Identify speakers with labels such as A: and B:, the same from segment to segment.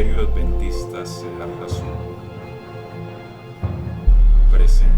A: Ministerio Adventista Sehar Hazul presenta.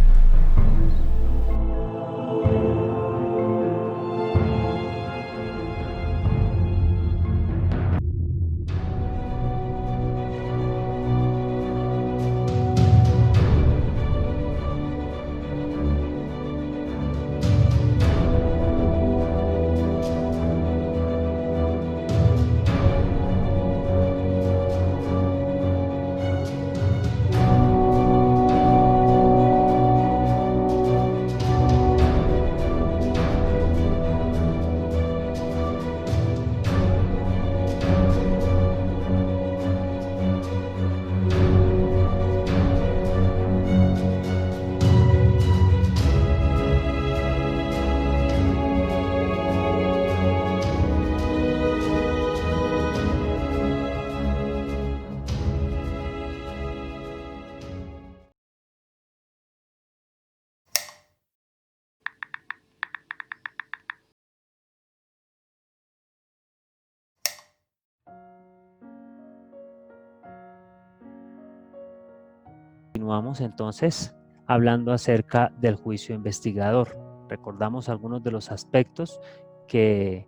B: Continuamos entonces hablando acerca del juicio investigador. Recordamos algunos de los aspectos que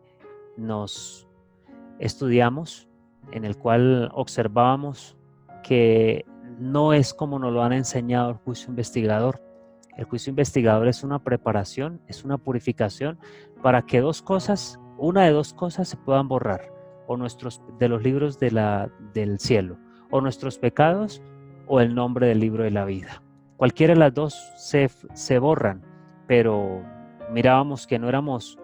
B: nos estudiamos, en el cual observábamos que no es como nos lo han enseñado el juicio investigador. El juicio investigador es una preparación, es una purificación para que una de dos cosas se puedan borrar, o de los libros del cielo, o nuestros pecados, o el nombre del libro de la vida. Cualquiera de las dos se borran, pero mirábamos que no éramos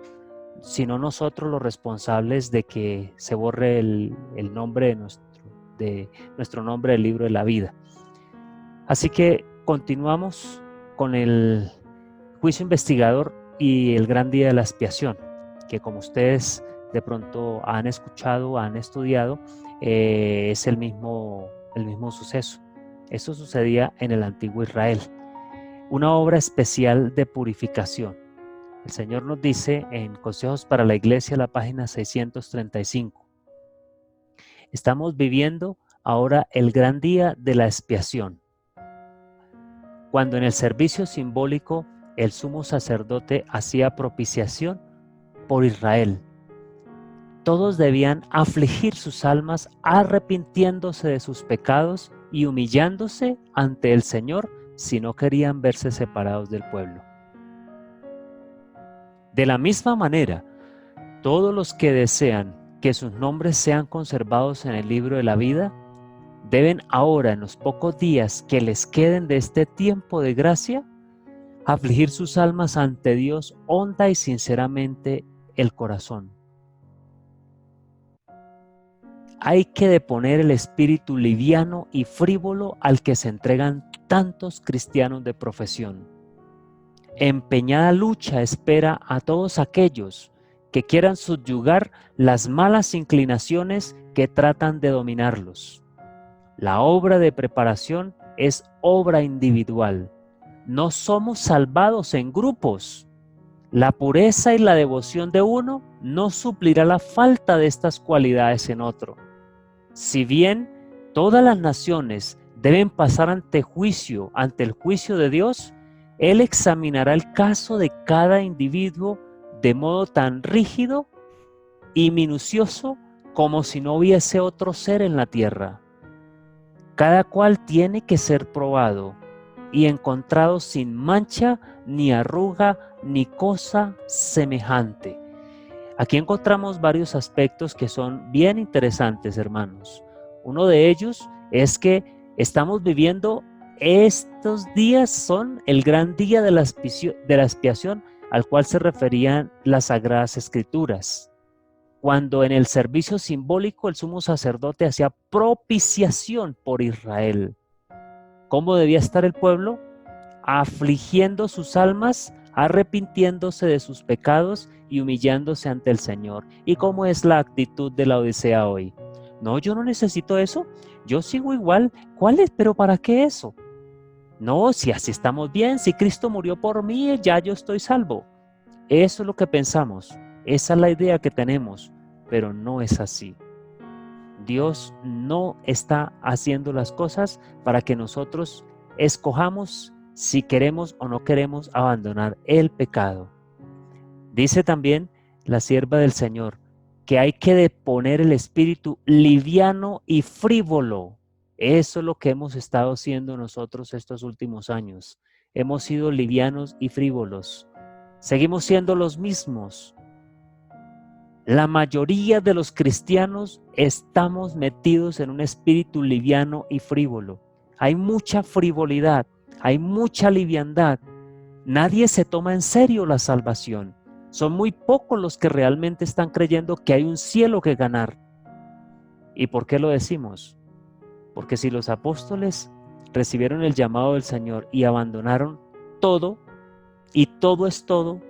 B: sino nosotros los responsables de que se borre el nombre de nuestro nombre del libro de la vida. Así que continuamos con el juicio investigador y el gran día de la expiación, que como ustedes de pronto han escuchado, han estudiado, es el mismo suceso. Eso sucedía en el antiguo Israel. Una obra especial de purificación. El Señor nos dice en Consejos para la Iglesia, la página 635. Estamos viviendo ahora el gran día de la expiación, cuando en el servicio simbólico el sumo sacerdote hacía propiciación por Israel. Todos debían afligir sus almas arrepintiéndose de sus pecados y humillándose ante el Señor si no querían verse separados del pueblo. De la misma manera, todos los que desean que sus nombres sean conservados en el libro de la vida, deben ahora, en los pocos días que les queden de este tiempo de gracia, afligir sus almas ante Dios honda y sinceramente el corazón. Hay que deponer el espíritu liviano y frívolo al que se entregan tantos cristianos de profesión. Empeñada lucha espera a todos aquellos que quieran subyugar las malas inclinaciones que tratan de dominarlos. La obra de preparación es obra individual. No somos salvados en grupos. La pureza y la devoción de uno no suplirá la falta de estas cualidades en otro. Si bien todas las naciones deben pasar ante el juicio de Dios, Él examinará el caso de cada individuo de modo tan rígido y minucioso como si no hubiese otro ser en la tierra. Cada cual tiene que ser probado y encontrado sin mancha, ni arruga, ni cosa semejante. Aquí encontramos varios aspectos que son bien interesantes, hermanos. Uno de ellos es que estamos viviendo estos días, son el gran día de la expiación al cual se referían las Sagradas Escrituras. Cuando en el servicio simbólico el sumo sacerdote hacía propiciación por Israel. ¿Cómo debía estar el pueblo? Afligiendo sus almas, arrepintiéndose de sus pecados y humillándose ante el Señor. ¿Y cómo es la actitud de la Odisea hoy? No, yo no necesito eso, yo sigo igual. ¿Cuál es? ¿Pero para qué eso? No, si así estamos bien, si Cristo murió por mí, ya yo estoy salvo. Eso es lo que pensamos, esa es la idea que tenemos, pero no es así. Dios no está haciendo las cosas para que nosotros escojamos si queremos o no queremos abandonar el pecado. Dice también la sierva del Señor que hay que deponer el espíritu liviano y frívolo. Eso es lo que hemos estado haciendo nosotros estos últimos años. Hemos sido livianos y frívolos. Seguimos siendo los mismos. La mayoría de los cristianos estamos metidos en un espíritu liviano y frívolo. Hay mucha frivolidad, hay mucha liviandad. Nadie se toma en serio la salvación. Son muy pocos los que realmente están creyendo que hay un cielo que ganar. ¿Y por qué lo decimos? Porque si los apóstoles recibieron el llamado del Señor y abandonaron todo, y todo es todo,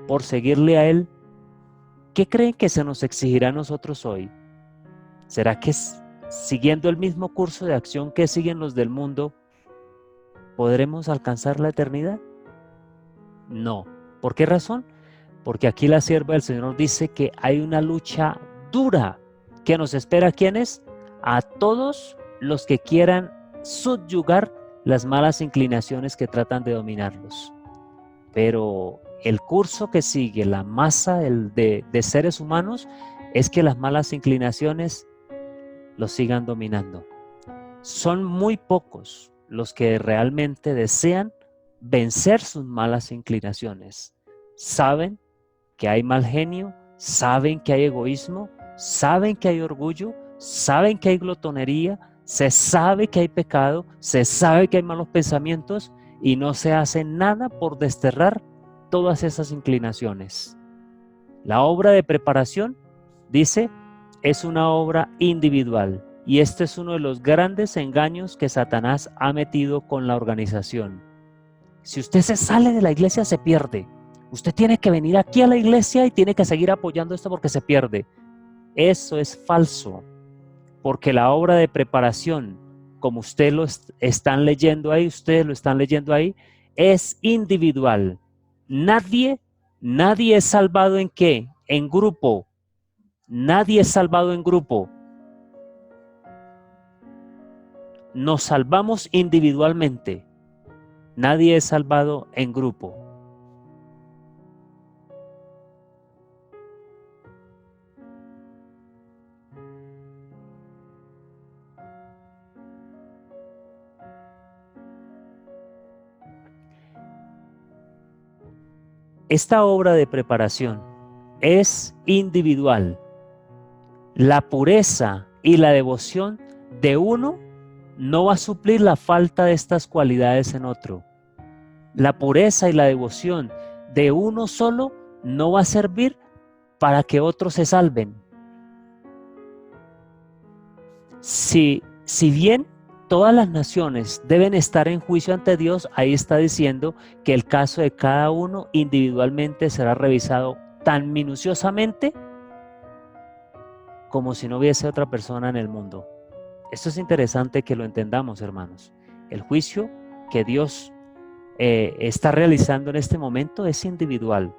B: por seguirle a Él, ¿qué creen que se nos exigirá a nosotros hoy? ¿Será que siguiendo el mismo curso de acción que siguen los del mundo, podremos alcanzar la eternidad? No. ¿Por qué razón? Porque aquí la sierva del Señor nos dice que hay una lucha dura que nos espera. ¿A quiénes? A todos los que quieran subyugar las malas inclinaciones que tratan de dominarlos. Pero el curso que sigue la masa de seres humanos es que las malas inclinaciones los sigan dominando. Son muy pocos los que realmente desean vencer sus malas inclinaciones. Saben que hay mal genio, saben que hay egoísmo, saben que hay orgullo, saben que hay glotonería, se sabe que hay pecado, se sabe que hay malos pensamientos y no se hace nada por desterrar todas esas inclinaciones. La obra de preparación, dice, es una obra individual y este es uno de los grandes engaños que Satanás ha metido con la organización. Si usted se sale de la iglesia, se pierde. Usted tiene que venir aquí a la iglesia y tiene que seguir apoyando esto porque se pierde. Eso es falso, porque la obra de preparación, como ustedes lo están leyendo ahí, es individual. Nadie es salvado ¿en qué? En grupo. Nadie es salvado en grupo. Nos salvamos individualmente. Nadie es salvado en grupo. Esta obra de preparación es individual. La pureza y la devoción de uno no va a suplir la falta de estas cualidades en otro. La pureza y la devoción de uno solo no va a servir para que otros se salven. Si bien todas las naciones deben estar en juicio ante Dios, ahí está diciendo que el caso de cada uno individualmente será revisado tan minuciosamente como si no hubiese otra persona en el mundo. Esto es interesante que lo entendamos, hermanos. El juicio que Dios está realizando en este momento es individual.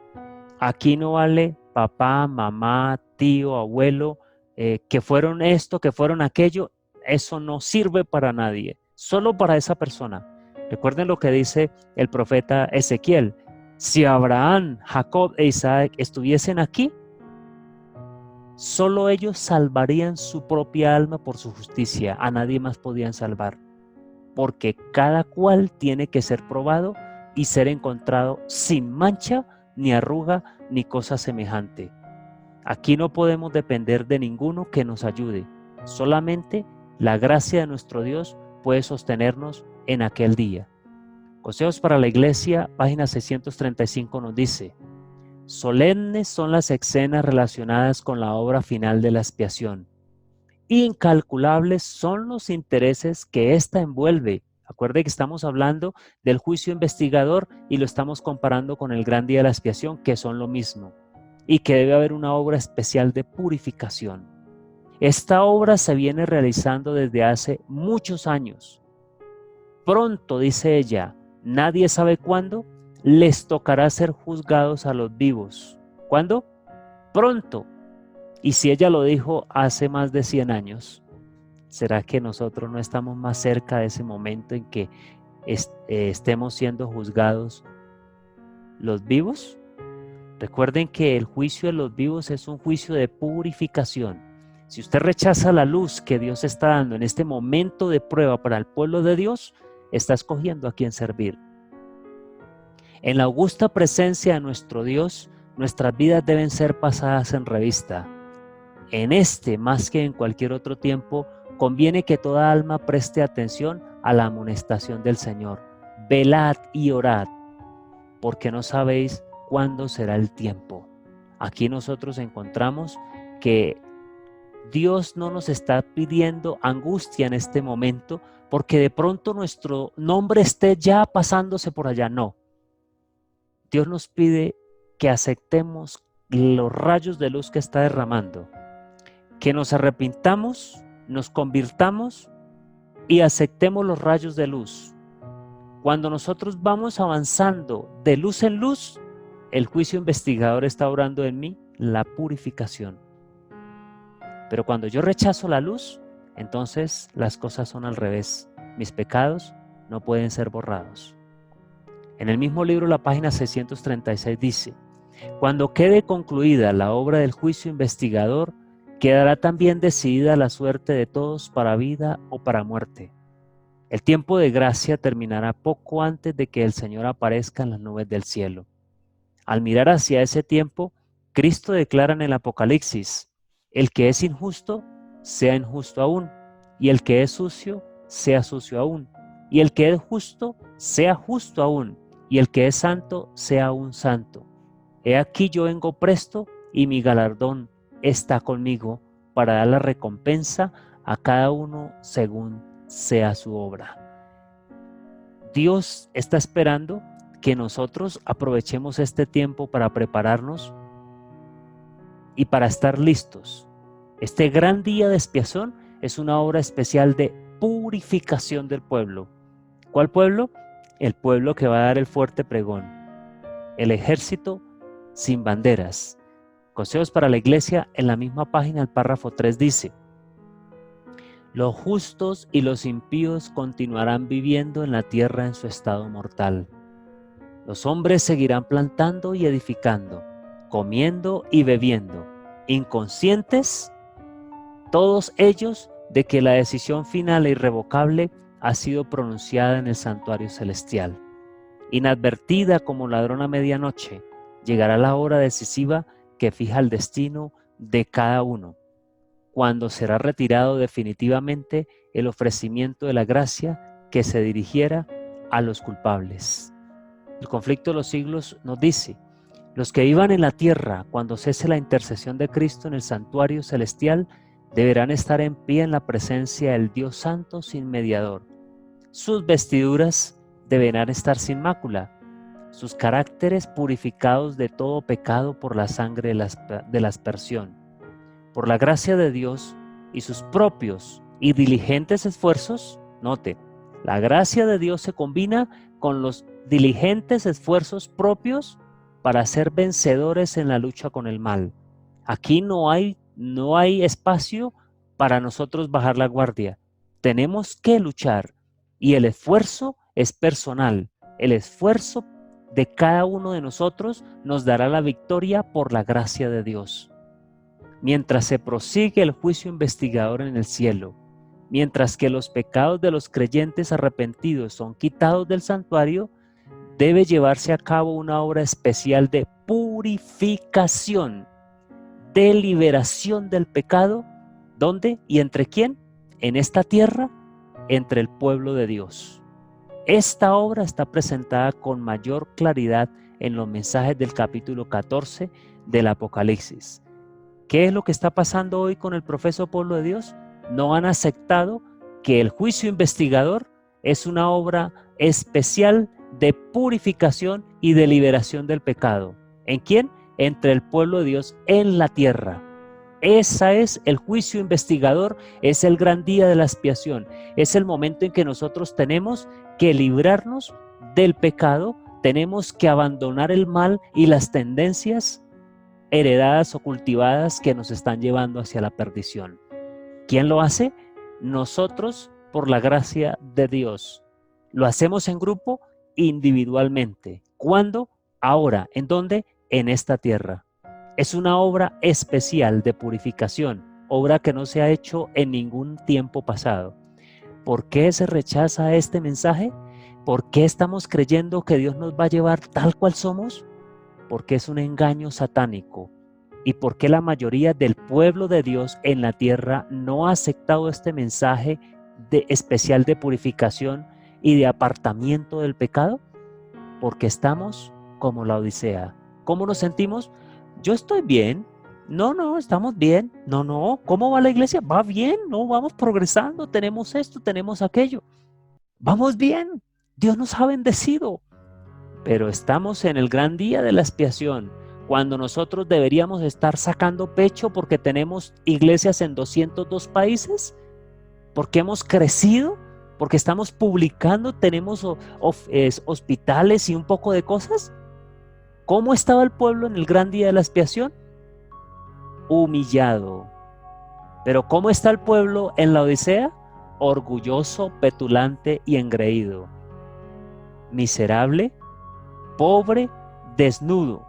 B: Aquí no vale papá, mamá, tío, abuelo, que fueron esto, que fueron aquello. Eso no sirve para nadie, solo para esa persona. Recuerden lo que dice el profeta Ezequiel. Si Abraham, Jacob e Isaac estuviesen aquí, solo ellos salvarían su propia alma por su justicia. A nadie más podían salvar, porque cada cual tiene que ser probado y ser encontrado sin mancha, ni arruga, ni cosa semejante. Aquí no podemos depender de ninguno que nos ayude. Solamente la gracia de nuestro Dios puede sostenernos en aquel día. Consejos para la Iglesia, página 635 nos dice: solemnes son las escenas relacionadas con la obra final de la expiación. Incalculables son los intereses que ésta envuelve. Acuerde que estamos hablando del juicio investigador y lo estamos comparando con el gran día de la expiación, que son lo mismo, y que debe haber una obra especial de purificación. Esta obra se viene realizando desde hace muchos años. Pronto, dice ella, nadie sabe cuándo, les tocará ser juzgados a los vivos. ¿Cuándo? Pronto. Y si ella lo dijo hace más de 100 años, ¿será que nosotros no estamos más cerca de ese momento en que estemos siendo juzgados los vivos? Recuerden que el juicio de los vivos es un juicio de purificación. Si usted rechaza la luz que Dios está dando en este momento de prueba para el pueblo de Dios, está escogiendo a quién servir. En la augusta presencia de nuestro Dios, nuestras vidas deben ser pasadas en revista. En este, más que en cualquier otro tiempo, conviene que toda alma preste atención a la amonestación del Señor. Velad y orad, porque no sabéis cuándo será el tiempo. Aquí nosotros encontramos que Dios no nos está pidiendo angustia en este momento, porque de pronto nuestro nombre esté ya pasándose por allá. No. Dios nos pide que aceptemos los rayos de luz que está derramando, que nos arrepintamos, nos convirtamos y aceptemos los rayos de luz. Cuando nosotros vamos avanzando de luz en luz, el juicio investigador está obrando en mí la purificación. Pero cuando yo rechazo la luz, entonces las cosas son al revés. Mis pecados no pueden ser borrados. En el mismo libro, la página 636 dice: cuando quede concluida la obra del juicio investigador, quedará también decidida la suerte de todos para vida o para muerte. El tiempo de gracia terminará poco antes de que el Señor aparezca en las nubes del cielo. Al mirar hacia ese tiempo, Cristo declara en el Apocalipsis: el que es injusto, sea injusto aún, y el que es sucio, sea sucio aún, y el que es justo, sea justo aún, y el que es santo, sea aún santo. He aquí yo vengo presto, y mi galardón está conmigo, para dar la recompensa a cada uno según sea su obra. Dios está esperando que nosotros aprovechemos este tiempo para prepararnos y para estar listos. Este gran día de expiación es una obra especial de purificación del pueblo. ¿Cuál pueblo? El pueblo que va a dar el fuerte pregón, el ejército sin banderas. Consejos para la iglesia, en la misma página, el párrafo 3 dice: los justos y los impíos continuarán viviendo en la tierra en su estado mortal. Los hombres seguirán plantando y edificando, comiendo y bebiendo, inconscientes, todos ellos, de que la decisión final e irrevocable ha sido pronunciada en el santuario celestial. Inadvertida como ladrón a medianoche, llegará la hora decisiva que fija el destino de cada uno, cuando será retirado definitivamente el ofrecimiento de la gracia que se dirigiera a los culpables. El conflicto de los siglos nos dice: los que vivan en la tierra cuando cese la intercesión de Cristo en el santuario celestial deberán estar en pie en la presencia del Dios Santo sin mediador. Sus vestiduras deberán estar sin mácula, sus caracteres purificados de todo pecado por la sangre de la aspersión. Por la gracia de Dios y sus propios y diligentes esfuerzos, note, la gracia de Dios se combina con los diligentes esfuerzos propios para ser vencedores en la lucha con el mal. Aquí no hay espacio para nosotros bajar la guardia. Tenemos que luchar y el esfuerzo es personal. El esfuerzo de cada uno de nosotros nos dará la victoria por la gracia de Dios. Mientras se prosigue el juicio investigador en el cielo, mientras que los pecados de los creyentes arrepentidos son quitados del santuario, debe llevarse a cabo una obra especial de purificación, de liberación del pecado. ¿Dónde y entre quién? En esta tierra, entre el pueblo de Dios. Esta obra está presentada con mayor claridad en los mensajes del capítulo 14 del Apocalipsis. ¿Qué es lo que está pasando hoy con el profeso pueblo de Dios? No han aceptado que el juicio investigador es una obra especial de purificación y de liberación del pecado. ¿En quién? Entre el pueblo de Dios en la tierra. Esa es el juicio investigador, es el gran día de la expiación, es el momento en que nosotros tenemos que librarnos del pecado, tenemos que abandonar el mal y las tendencias heredadas o cultivadas que nos están llevando hacia la perdición. ¿Quién lo hace? Nosotros, por la gracia de Dios. Lo hacemos en grupo, individualmente. ¿Cuándo? Ahora. ¿En dónde? En esta tierra. Es una obra especial de purificación, obra que no se ha hecho en ningún tiempo pasado. ¿Por qué se rechaza este mensaje? ¿Por qué estamos creyendo que Dios nos va a llevar tal cual somos? Porque es un engaño satánico. ¿Y por qué la mayoría del pueblo de Dios en la tierra no ha aceptado este mensaje especial de purificación y de apartamiento del pecado? Porque estamos como la Odisea. ¿Cómo nos sentimos? Yo estoy bien. No, estamos bien. No, ¿cómo va la iglesia? Va bien, no, vamos progresando, tenemos esto, tenemos aquello. Vamos bien, Dios nos ha bendecido. Pero estamos en el gran día de la expiación, cuando nosotros deberíamos estar sacando pecho porque tenemos iglesias en 202 países, porque hemos crecido, porque estamos publicando, tenemos hospitales y un poco de cosas. ¿Cómo estaba el pueblo en el gran día de la expiación? Humillado. Pero ¿cómo está el pueblo en la Odisea? Orgulloso, petulante y engreído. Miserable, pobre, desnudo.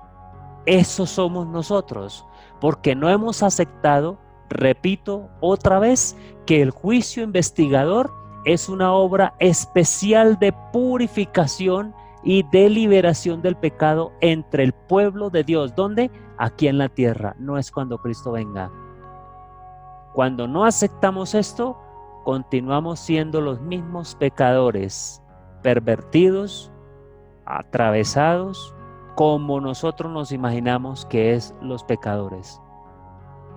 B: Eso somos nosotros, porque no hemos aceptado, repito otra vez, que el juicio investigador es una obra especial de purificación y de liberación del pecado entre el pueblo de Dios. ¿Dónde? Aquí en la tierra, no es cuando Cristo venga. Cuando no aceptamos esto, continuamos siendo los mismos pecadores, pervertidos, atravesados, como nosotros nos imaginamos que es los pecadores.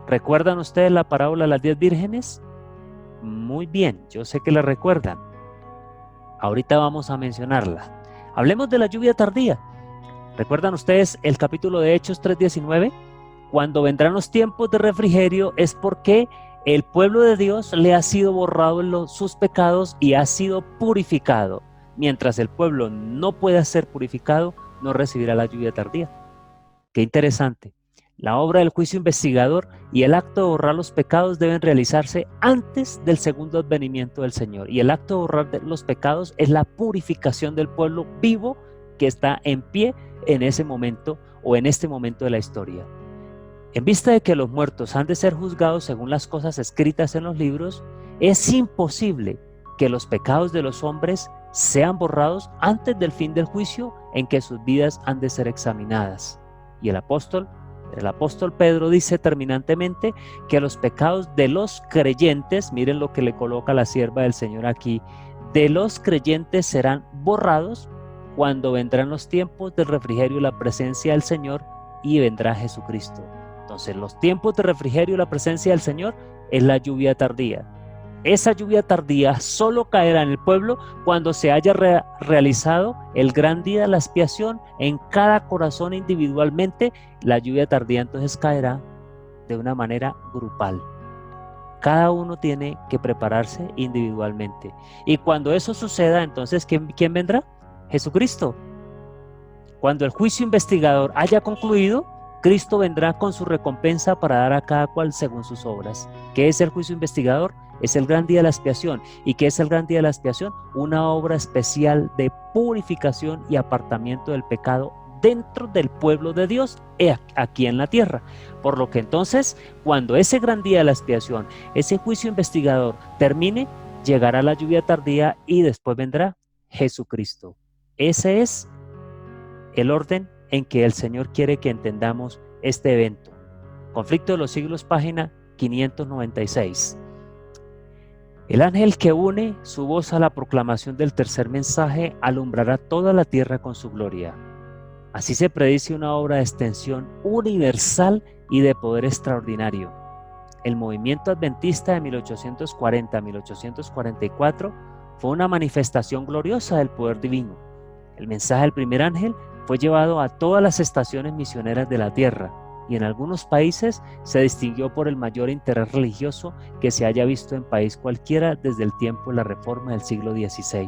B: ¿Recuerdan ustedes la parábola de las 10 vírgenes? Muy bien, yo sé que la recuerdan. Ahorita vamos a mencionarla. Hablemos de la lluvia tardía. ¿Recuerdan ustedes el capítulo de Hechos 3:19? Cuando vendrán los tiempos de refrigerio es porque el pueblo de Dios le ha sido borrado sus pecados y ha sido purificado. Mientras el pueblo no pueda ser purificado, no recibirá la lluvia tardía. Qué interesante. La obra del juicio investigador y el acto de borrar los pecados deben realizarse antes del segundo advenimiento del Señor. Y el acto de borrar los pecados es la purificación del pueblo vivo que está en pie en ese momento o en este momento de la historia. En vista de que los muertos han de ser juzgados según las cosas escritas en los libros, es imposible que los pecados de los hombres sean borrados antes del fin del juicio en que sus vidas han de ser examinadas. Y el apóstol Pedro dice terminantemente que los pecados de los creyentes, miren lo que le coloca la sierva del Señor aquí, de los creyentes serán borrados cuando vendrán los tiempos del refrigerio y la presencia del Señor y vendrá Jesucristo. Entonces los tiempos de refrigerio y la presencia del Señor es la lluvia tardía. Esa lluvia tardía solo caerá en el pueblo cuando se haya realizado el gran día de la expiación en cada corazón individualmente. La lluvia tardía entonces caerá de una manera grupal. Cada uno tiene que prepararse individualmente. Y cuando eso suceda, entonces ¿quién vendrá? Jesucristo. Cuando el juicio investigador haya concluido, Cristo vendrá con su recompensa para dar a cada cual según sus obras. ¿Qué es el juicio investigador? Es el gran día de la expiación. ¿Y qué es el gran día de la expiación? Una obra especial de purificación y apartamiento del pecado dentro del pueblo de Dios aquí en la tierra. Por lo que entonces, cuando ese gran día de la expiación, ese juicio investigador termine, llegará la lluvia tardía y después vendrá Jesucristo. Ese es el orden en que el Señor quiere que entendamos este evento. Conflicto de los siglos, página 596. El ángel que une su voz a la proclamación del tercer mensaje alumbrará toda la tierra con su gloria. Así se predice una obra de extensión universal y de poder extraordinario. El movimiento adventista de 1840 a 1844 fue una manifestación gloriosa del poder divino. El mensaje del primer ángel fue llevado a todas las estaciones misioneras de la tierra y en algunos países se distinguió por el mayor interés religioso que se haya visto en país cualquiera desde el tiempo de la Reforma del siglo XVI.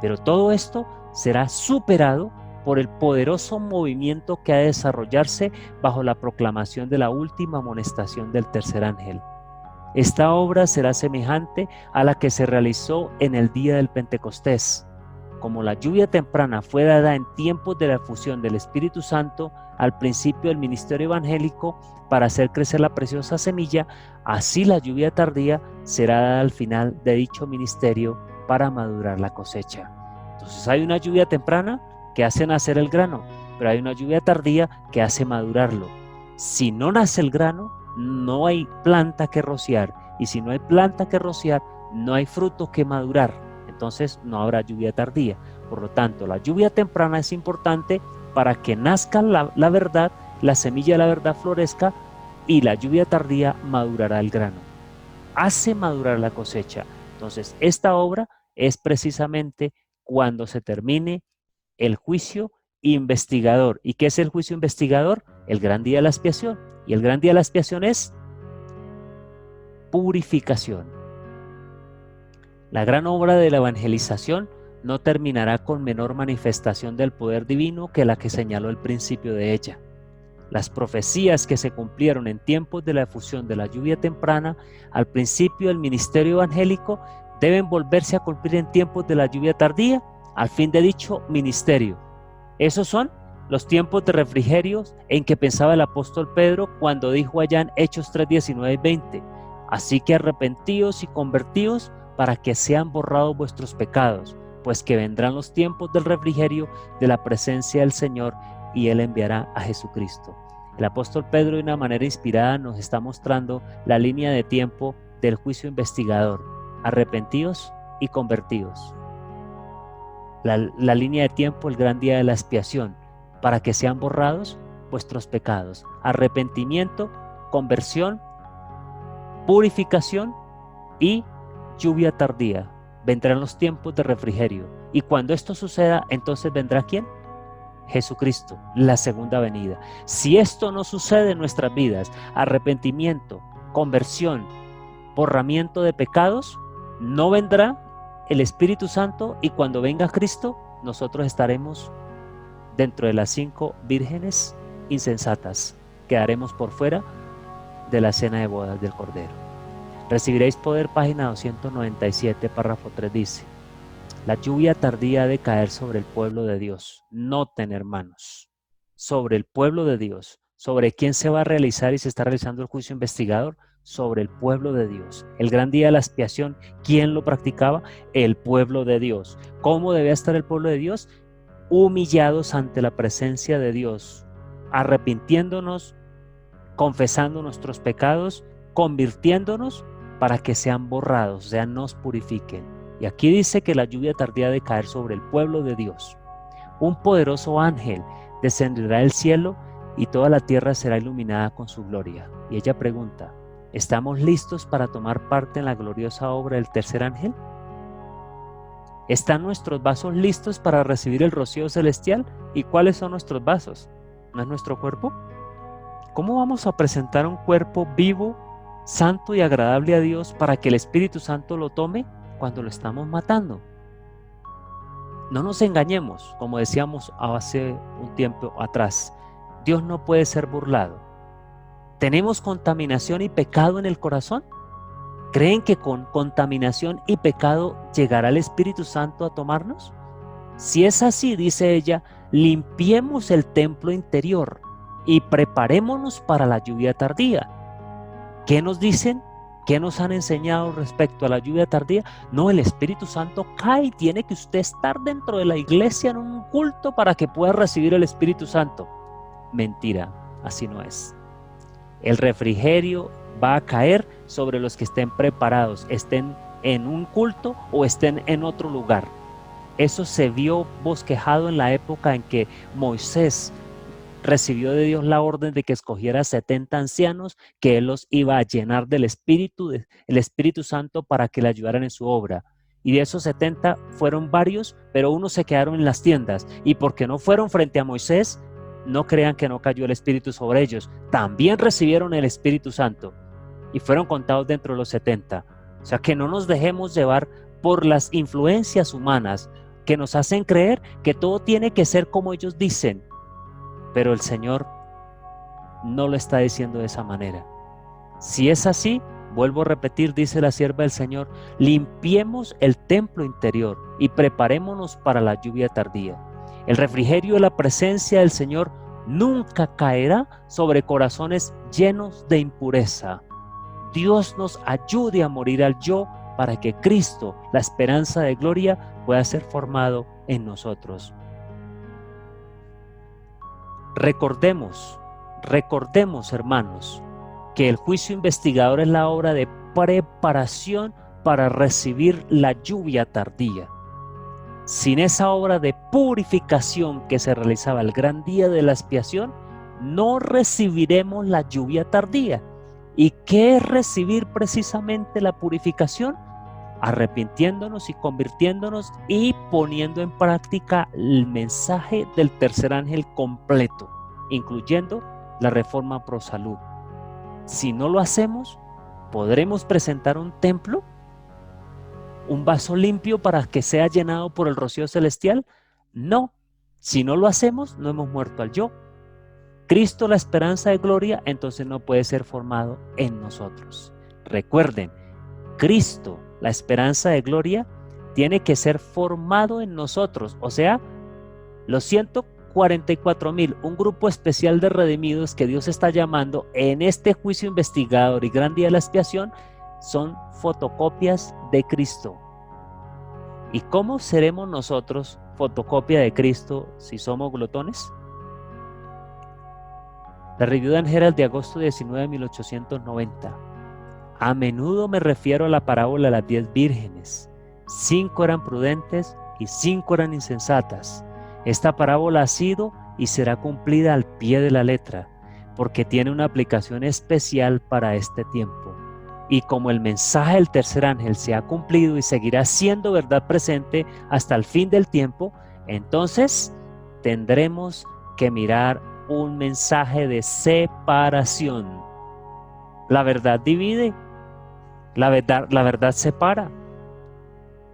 B: Pero todo esto será superado por el poderoso movimiento que ha de desarrollarse bajo la proclamación de la última amonestación del tercer ángel. Esta obra será semejante a la que se realizó en el día del Pentecostés. Como la lluvia temprana fue dada en tiempos de la efusión del Espíritu Santo al principio del ministerio evangélico para hacer crecer la preciosa semilla, así la lluvia tardía será dada al final de dicho ministerio para madurar la cosecha. Entonces hay una lluvia temprana que hace nacer el grano, pero hay una lluvia tardía que hace madurarlo. Si no nace el grano, no hay planta que rociar, y si no hay planta que rociar, no hay fruto que madurar. Entonces no habrá lluvia tardía. Por lo tanto, la lluvia temprana es importante para que nazca la verdad, la semilla de la verdad florezca, y la lluvia tardía madurará el grano. Hace madurar la cosecha. Entonces, esta obra es precisamente cuando se termine el juicio investigador. ¿Y qué es el juicio investigador? El gran día de la expiación. Y el gran día de la expiación es purificación. La gran obra de la evangelización no terminará con menor manifestación del poder divino que la que señaló el principio de ella. Las profecías que se cumplieron en tiempos de la efusión de la lluvia temprana al principio del ministerio evangélico deben volverse a cumplir en tiempos de la lluvia tardía al fin de dicho ministerio. Esos son los tiempos de refrigerio en que pensaba el apóstol Pedro cuando dijo allá en Hechos 3, 19 y 20: así que arrepentíos y convertíos para que sean borrados vuestros pecados, pues que vendrán los tiempos del refrigerio de la presencia del Señor, y Él enviará a Jesucristo. El apóstol Pedro, de una manera inspirada, nos está mostrando la línea de tiempo del juicio investigador: arrepentíos y convertíos. La línea de tiempo, el gran día de la expiación, para que sean borrados vuestros pecados. Arrepentimiento, conversión, purificación y lluvia tardía. Vendrán los tiempos de refrigerio. Y cuando esto suceda, entonces vendrá ¿quién? Jesucristo, la segunda venida. Si esto no sucede en nuestras vidas, arrepentimiento, conversión, borramiento de pecados, no vendrá el Espíritu Santo, y cuando venga Cristo, nosotros estaremos dentro de las 5 vírgenes insensatas. Quedaremos por fuera de la cena de bodas del Cordero. Recibiréis poder, página 297, párrafo 3 dice: la lluvia tardía ha de caer sobre el pueblo de Dios. Noten, hermanos, sobre el pueblo de Dios. ¿Sobre quién se va a realizar y se está realizando el juicio investigador? Sobre el pueblo de Dios. El gran día de la expiación, ¿quién lo practicaba? El pueblo de Dios. ¿Cómo debía estar el pueblo de Dios? Humillados ante la presencia de Dios, arrepintiéndonos, confesando nuestros pecados, convirtiéndonos para que sean borrados, o sea, nos purifiquen. Y aquí dice que la lluvia tardía ha de caer sobre el pueblo de Dios. Un poderoso ángel descenderá del cielo y toda la tierra será iluminada con su gloria. Y ella pregunta: ¿estamos listos para tomar parte en la gloriosa obra del tercer ángel? ¿Están nuestros vasos listos para recibir el rocío celestial? ¿Y cuáles son nuestros vasos? ¿No es nuestro cuerpo? ¿Cómo vamos a presentar un cuerpo vivo, santo y agradable a Dios para que el Espíritu Santo lo tome cuando lo estamos matando? No nos engañemos, como decíamos hace un tiempo atrás. Dios no puede ser burlado. ¿Tenemos contaminación y pecado en el corazón? ¿Creen que con contaminación y pecado llegará el Espíritu Santo a tomarnos? Si es así, dice ella, limpiemos el templo interior y preparémonos para la lluvia tardía. ¿Qué nos dicen? ¿Qué nos han enseñado respecto a la lluvia tardía? No, el Espíritu Santo cae y tiene que usted estar dentro de la iglesia en un culto para que pueda recibir el Espíritu Santo. Mentira, así no es. El refrigerio va a caer sobre los que estén preparados, estén en un culto o estén en otro lugar. Eso se vio bosquejado en la época en que Moisés recibió de Dios la orden de que escogiera 70 ancianos, que él los iba a llenar del Espíritu, el Espíritu Santo, para que le ayudaran en su obra. Y de esos 70 fueron varios, pero unos se quedaron en las tiendas. Y porque no fueron frente a Moisés, no crean que no cayó el Espíritu sobre ellos. También recibieron el Espíritu Santo y fueron contados dentro de los 70. O sea, que no nos dejemos llevar por las influencias humanas, que nos hacen creer que todo tiene que ser como ellos dicen. Pero el Señor no lo está diciendo de esa manera. Si es así, vuelvo a repetir, dice la sierva del Señor, limpiemos el templo interior y preparémonos para la lluvia tardía. El refrigerio de la presencia del Señor nunca caerá sobre corazones llenos de impureza. Dios nos ayude a morir al yo para que Cristo, la esperanza de gloria, pueda ser formado en nosotros. Recordemos, hermanos, que el juicio investigador es la obra de preparación para recibir la lluvia tardía. Sin esa obra de purificación que se realizaba el gran día de la expiación, no recibiremos la lluvia tardía. ¿Y qué es recibir precisamente la purificación? Arrepintiéndonos y convirtiéndonos y poniendo en práctica el mensaje del tercer ángel completo, incluyendo la reforma pro salud. Si no lo hacemos, ¿podremos presentar un templo? ¿Un vaso limpio para que sea llenado por el rocío celestial? No. Si no lo hacemos, no hemos muerto al yo. Cristo, la esperanza de gloria, entonces no puede ser formado en nosotros. Recuerden, Cristo, la esperanza de gloria, tiene que ser formado en nosotros. O sea, los 144,000, un grupo especial de redimidos que Dios está llamando en este juicio investigador y gran día de la expiación, son fotocopias de Cristo. ¿Y cómo seremos nosotros fotocopia de Cristo si somos glotones? La Review and Herald de agosto 19 de 1890. A menudo me refiero a la parábola de las 10 vírgenes. 5 eran prudentes y 5 eran insensatas. Esta parábola ha sido y será cumplida al pie de la letra, porque tiene una aplicación especial para este tiempo. Y como el mensaje del tercer ángel se ha cumplido y seguirá siendo verdad presente hasta el fin del tiempo, entonces tendremos que mirar un mensaje de separación. La verdad divide, la verdad separa.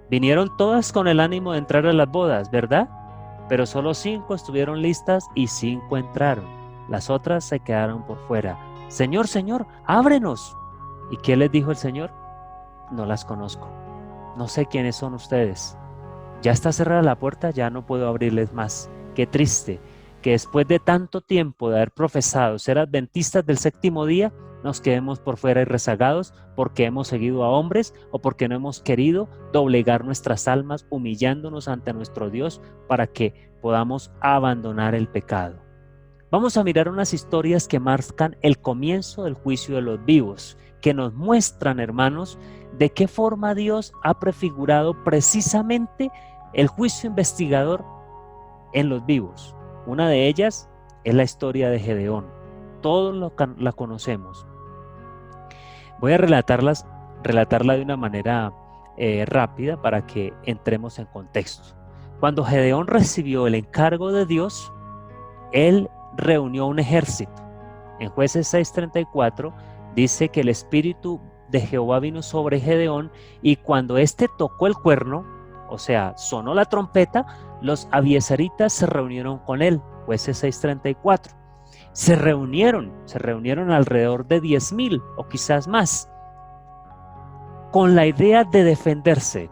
B: Vinieron todas con el ánimo de entrar a las bodas, ¿verdad? Pero solo 5 estuvieron listas y 5 entraron. Las otras se quedaron por fuera. Señor, Señor, ábrenos. ¿Y qué les dijo el Señor? No las conozco. No sé quiénes son ustedes. Ya está cerrada la puerta, ya no puedo abrirles más. Qué triste que después de tanto tiempo de haber profesado ser adventistas del séptimo día, nos quedemos por fuera y rezagados porque hemos seguido a hombres o porque no hemos querido doblegar nuestras almas humillándonos ante nuestro Dios para que podamos abandonar el pecado. Vamos a mirar unas historias que marcan el comienzo del juicio de los vivos, que nos muestran, hermanos, de qué forma Dios ha prefigurado precisamente el juicio investigador en los vivos. Una de ellas es la historia de Gedeón. Todos la conocemos. Voy a relatarla de una manera rápida para que entremos en contexto. Cuando Gedeón recibió el encargo de Dios, él reunió un ejército. En Jueces 6:34 dice que el espíritu de Jehová vino sobre Gedeón y cuando éste tocó el cuerno, o sea, sonó la trompeta, los abiezeritas se reunieron con él. Jueces 6:34. Se reunieron alrededor de 10,000 o quizás más, con la idea de defenderse.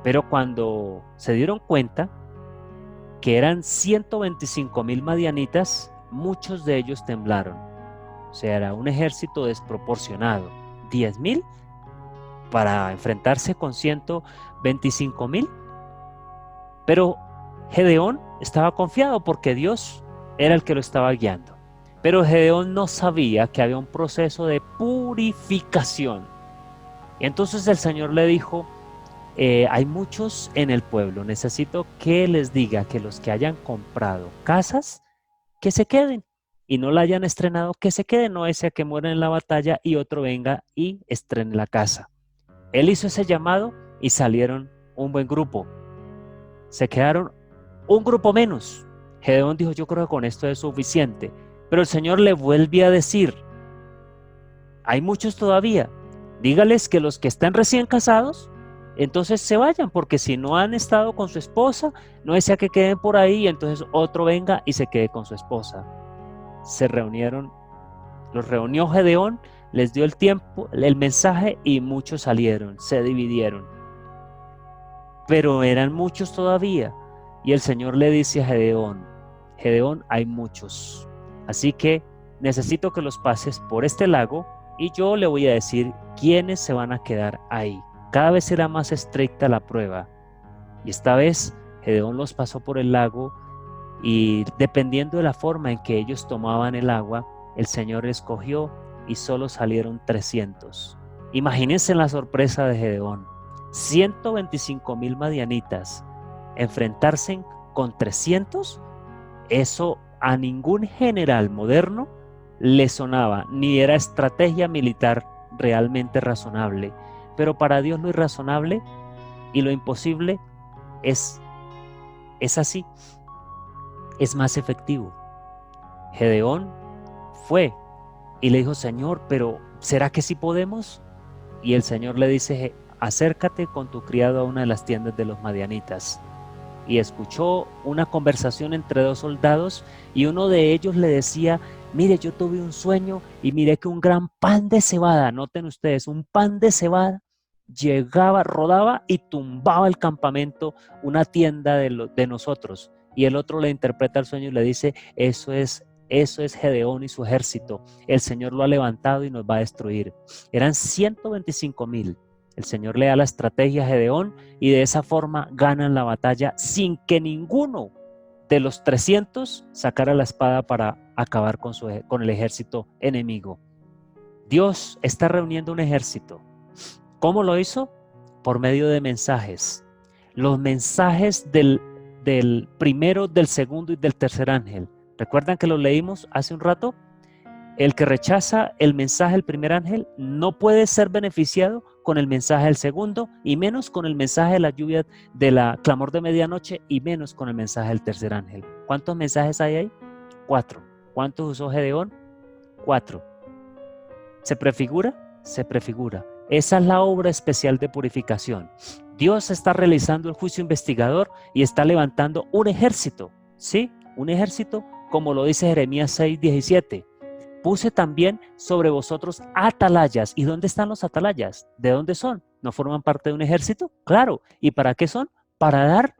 B: Pero cuando se dieron cuenta que eran 125,000 madianitas, muchos de ellos temblaron. O sea, era un ejército desproporcionado. 10,000 para enfrentarse con 125,000. Pero Gedeón estaba confiado porque Dios era el que lo estaba guiando. Pero Gedeón no sabía que había un proceso de purificación. Y entonces el Señor le dijo, hay muchos en el pueblo, necesito que les diga que los que hayan comprado casas, que se queden, y no la hayan estrenado, que se queden, no sea que mueran en la batalla y otro venga y estrene la casa. Él hizo ese llamado y salieron un buen grupo. Se quedaron un grupo menos. Gedeón dijo, yo creo que con esto es suficiente. Pero el Señor le vuelve a decir, hay muchos todavía, dígales que los que están recién casados, entonces se vayan, porque si no han estado con su esposa, no desea que queden por ahí, entonces otro venga y se quede con su esposa. Se reunieron, los reunió Gedeón, les dio el tiempo, el mensaje y muchos salieron, se dividieron. Pero eran muchos todavía. Y el Señor le dice a Gedeón, Gedeón, hay muchos, así que necesito que los pases por este lago y yo le voy a decir quiénes se van a quedar ahí. Cada vez será más estricta la prueba. Y esta vez Gedeón los pasó por el lago y dependiendo de la forma en que ellos tomaban el agua, el Señor escogió y solo salieron 300. Imagínense la sorpresa de Gedeón. 125,000 madianitas enfrentarse con 300, eso a ningún general moderno le sonaba, ni era estrategia militar realmente razonable. Pero para Dios lo irrazonable y lo imposible es así, es más efectivo. Gedeón fue y le dijo, Señor, pero ¿será que sí podemos? Y el Señor le dice, acércate con tu criado a una de las tiendas de los madianitas. Y escuchó una conversación entre dos soldados y uno de ellos le decía, mire, yo tuve un sueño y miré que un gran pan de cebada, noten ustedes, un pan de cebada, llegaba, rodaba y tumbaba el campamento, una tienda de nosotros. Y el otro le interpreta el sueño y le dice, eso es Gedeón y su ejército. El Señor lo ha levantado y nos va a destruir. Eran 125,000. El Señor le da la estrategia a Gedeón y de esa forma ganan la batalla sin que ninguno de los 300 sacara la espada para acabar con el ejército enemigo. Dios está reuniendo un ejército. ¿Cómo lo hizo? Por medio de mensajes. Los mensajes del primero, del segundo y del tercer ángel. ¿Recuerdan que lo leímos hace un rato? El que rechaza el mensaje del primer ángel no puede ser beneficiado con el mensaje del segundo, y menos con el mensaje de la lluvia, de la clamor de medianoche, y menos con el mensaje del tercer ángel. ¿Cuántos mensajes hay ahí? 4. ¿Cuántos usó Gedeón? 4. ¿Se prefigura? Se prefigura. Esa es la obra especial de purificación. Dios está realizando el juicio investigador y está levantando un ejército, ¿sí? Un ejército, como lo dice Jeremías 6:17. Puse también sobre vosotros atalayas. ¿Y dónde están los atalayas? ¿De dónde son? ¿No forman parte de un ejército? Claro. ¿Y para qué son? Para dar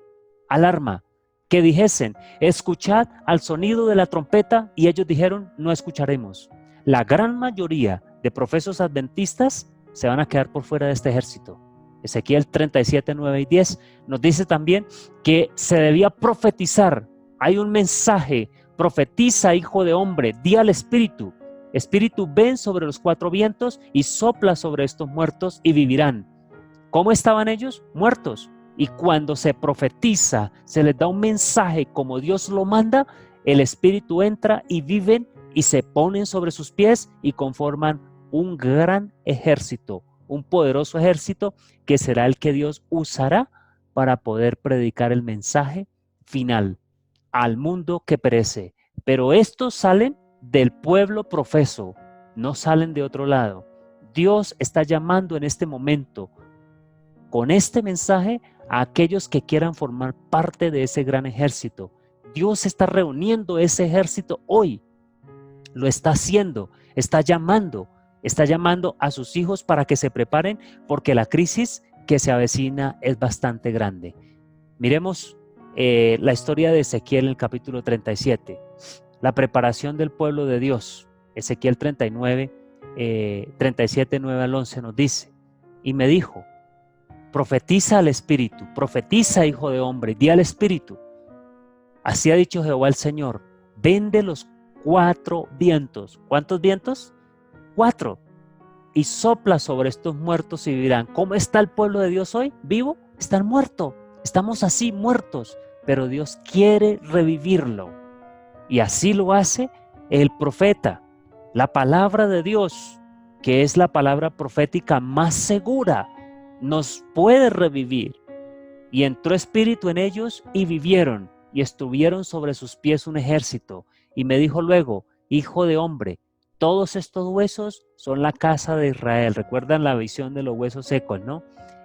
B: alarma. Que dijesen, escuchad al sonido de la trompeta, y ellos dijeron, no escucharemos. La gran mayoría de profesos adventistas se van a quedar por fuera de este ejército. Ezequiel 37, 9 y 10 nos dice también que se debía profetizar. Hay un mensaje: profetiza, hijo de hombre, di al Espíritu. Espíritu, ven sobre los 4 vientos y sopla sobre estos muertos y vivirán. ¿Cómo estaban ellos? Muertos. Y cuando se profetiza, se les da un mensaje como Dios lo manda, el Espíritu entra y viven y se ponen sobre sus pies y conforman un gran ejército, un poderoso ejército que será el que Dios usará para poder predicar el mensaje final al mundo que perece. Pero estos salen del pueblo profeso, no salen de otro lado. Dios está llamando en este momento con este mensaje a aquellos que quieran formar parte de ese gran ejército. Dios está reuniendo ese ejército hoy, lo está haciendo, está llamando a sus hijos para que se preparen, porque la crisis que se avecina es bastante grande. Miremos la historia de Ezequiel en el capítulo 37, la preparación del pueblo de Dios. Ezequiel 37, 9 al 11 nos dice, y me dijo, profetiza al Espíritu, profetiza, hijo de hombre, di al Espíritu. Así ha dicho Jehová el Señor, vende los 4 vientos. ¿Cuántos vientos? 4. Y sopla sobre estos muertos y vivirán. ¿Cómo está el pueblo de Dios hoy? ¿Vivo? Están muertos. Estamos así muertos, pero Dios quiere revivirlo. Y así lo hace el profeta. La palabra de Dios, que es la palabra profética más segura, nos puede revivir. Y entró espíritu en ellos y vivieron, y estuvieron sobre sus pies un ejército. Y me dijo luego, hijo de hombre, todos estos huesos son la casa de Israel. ¿Recuerdan la visión de los huesos secos, no?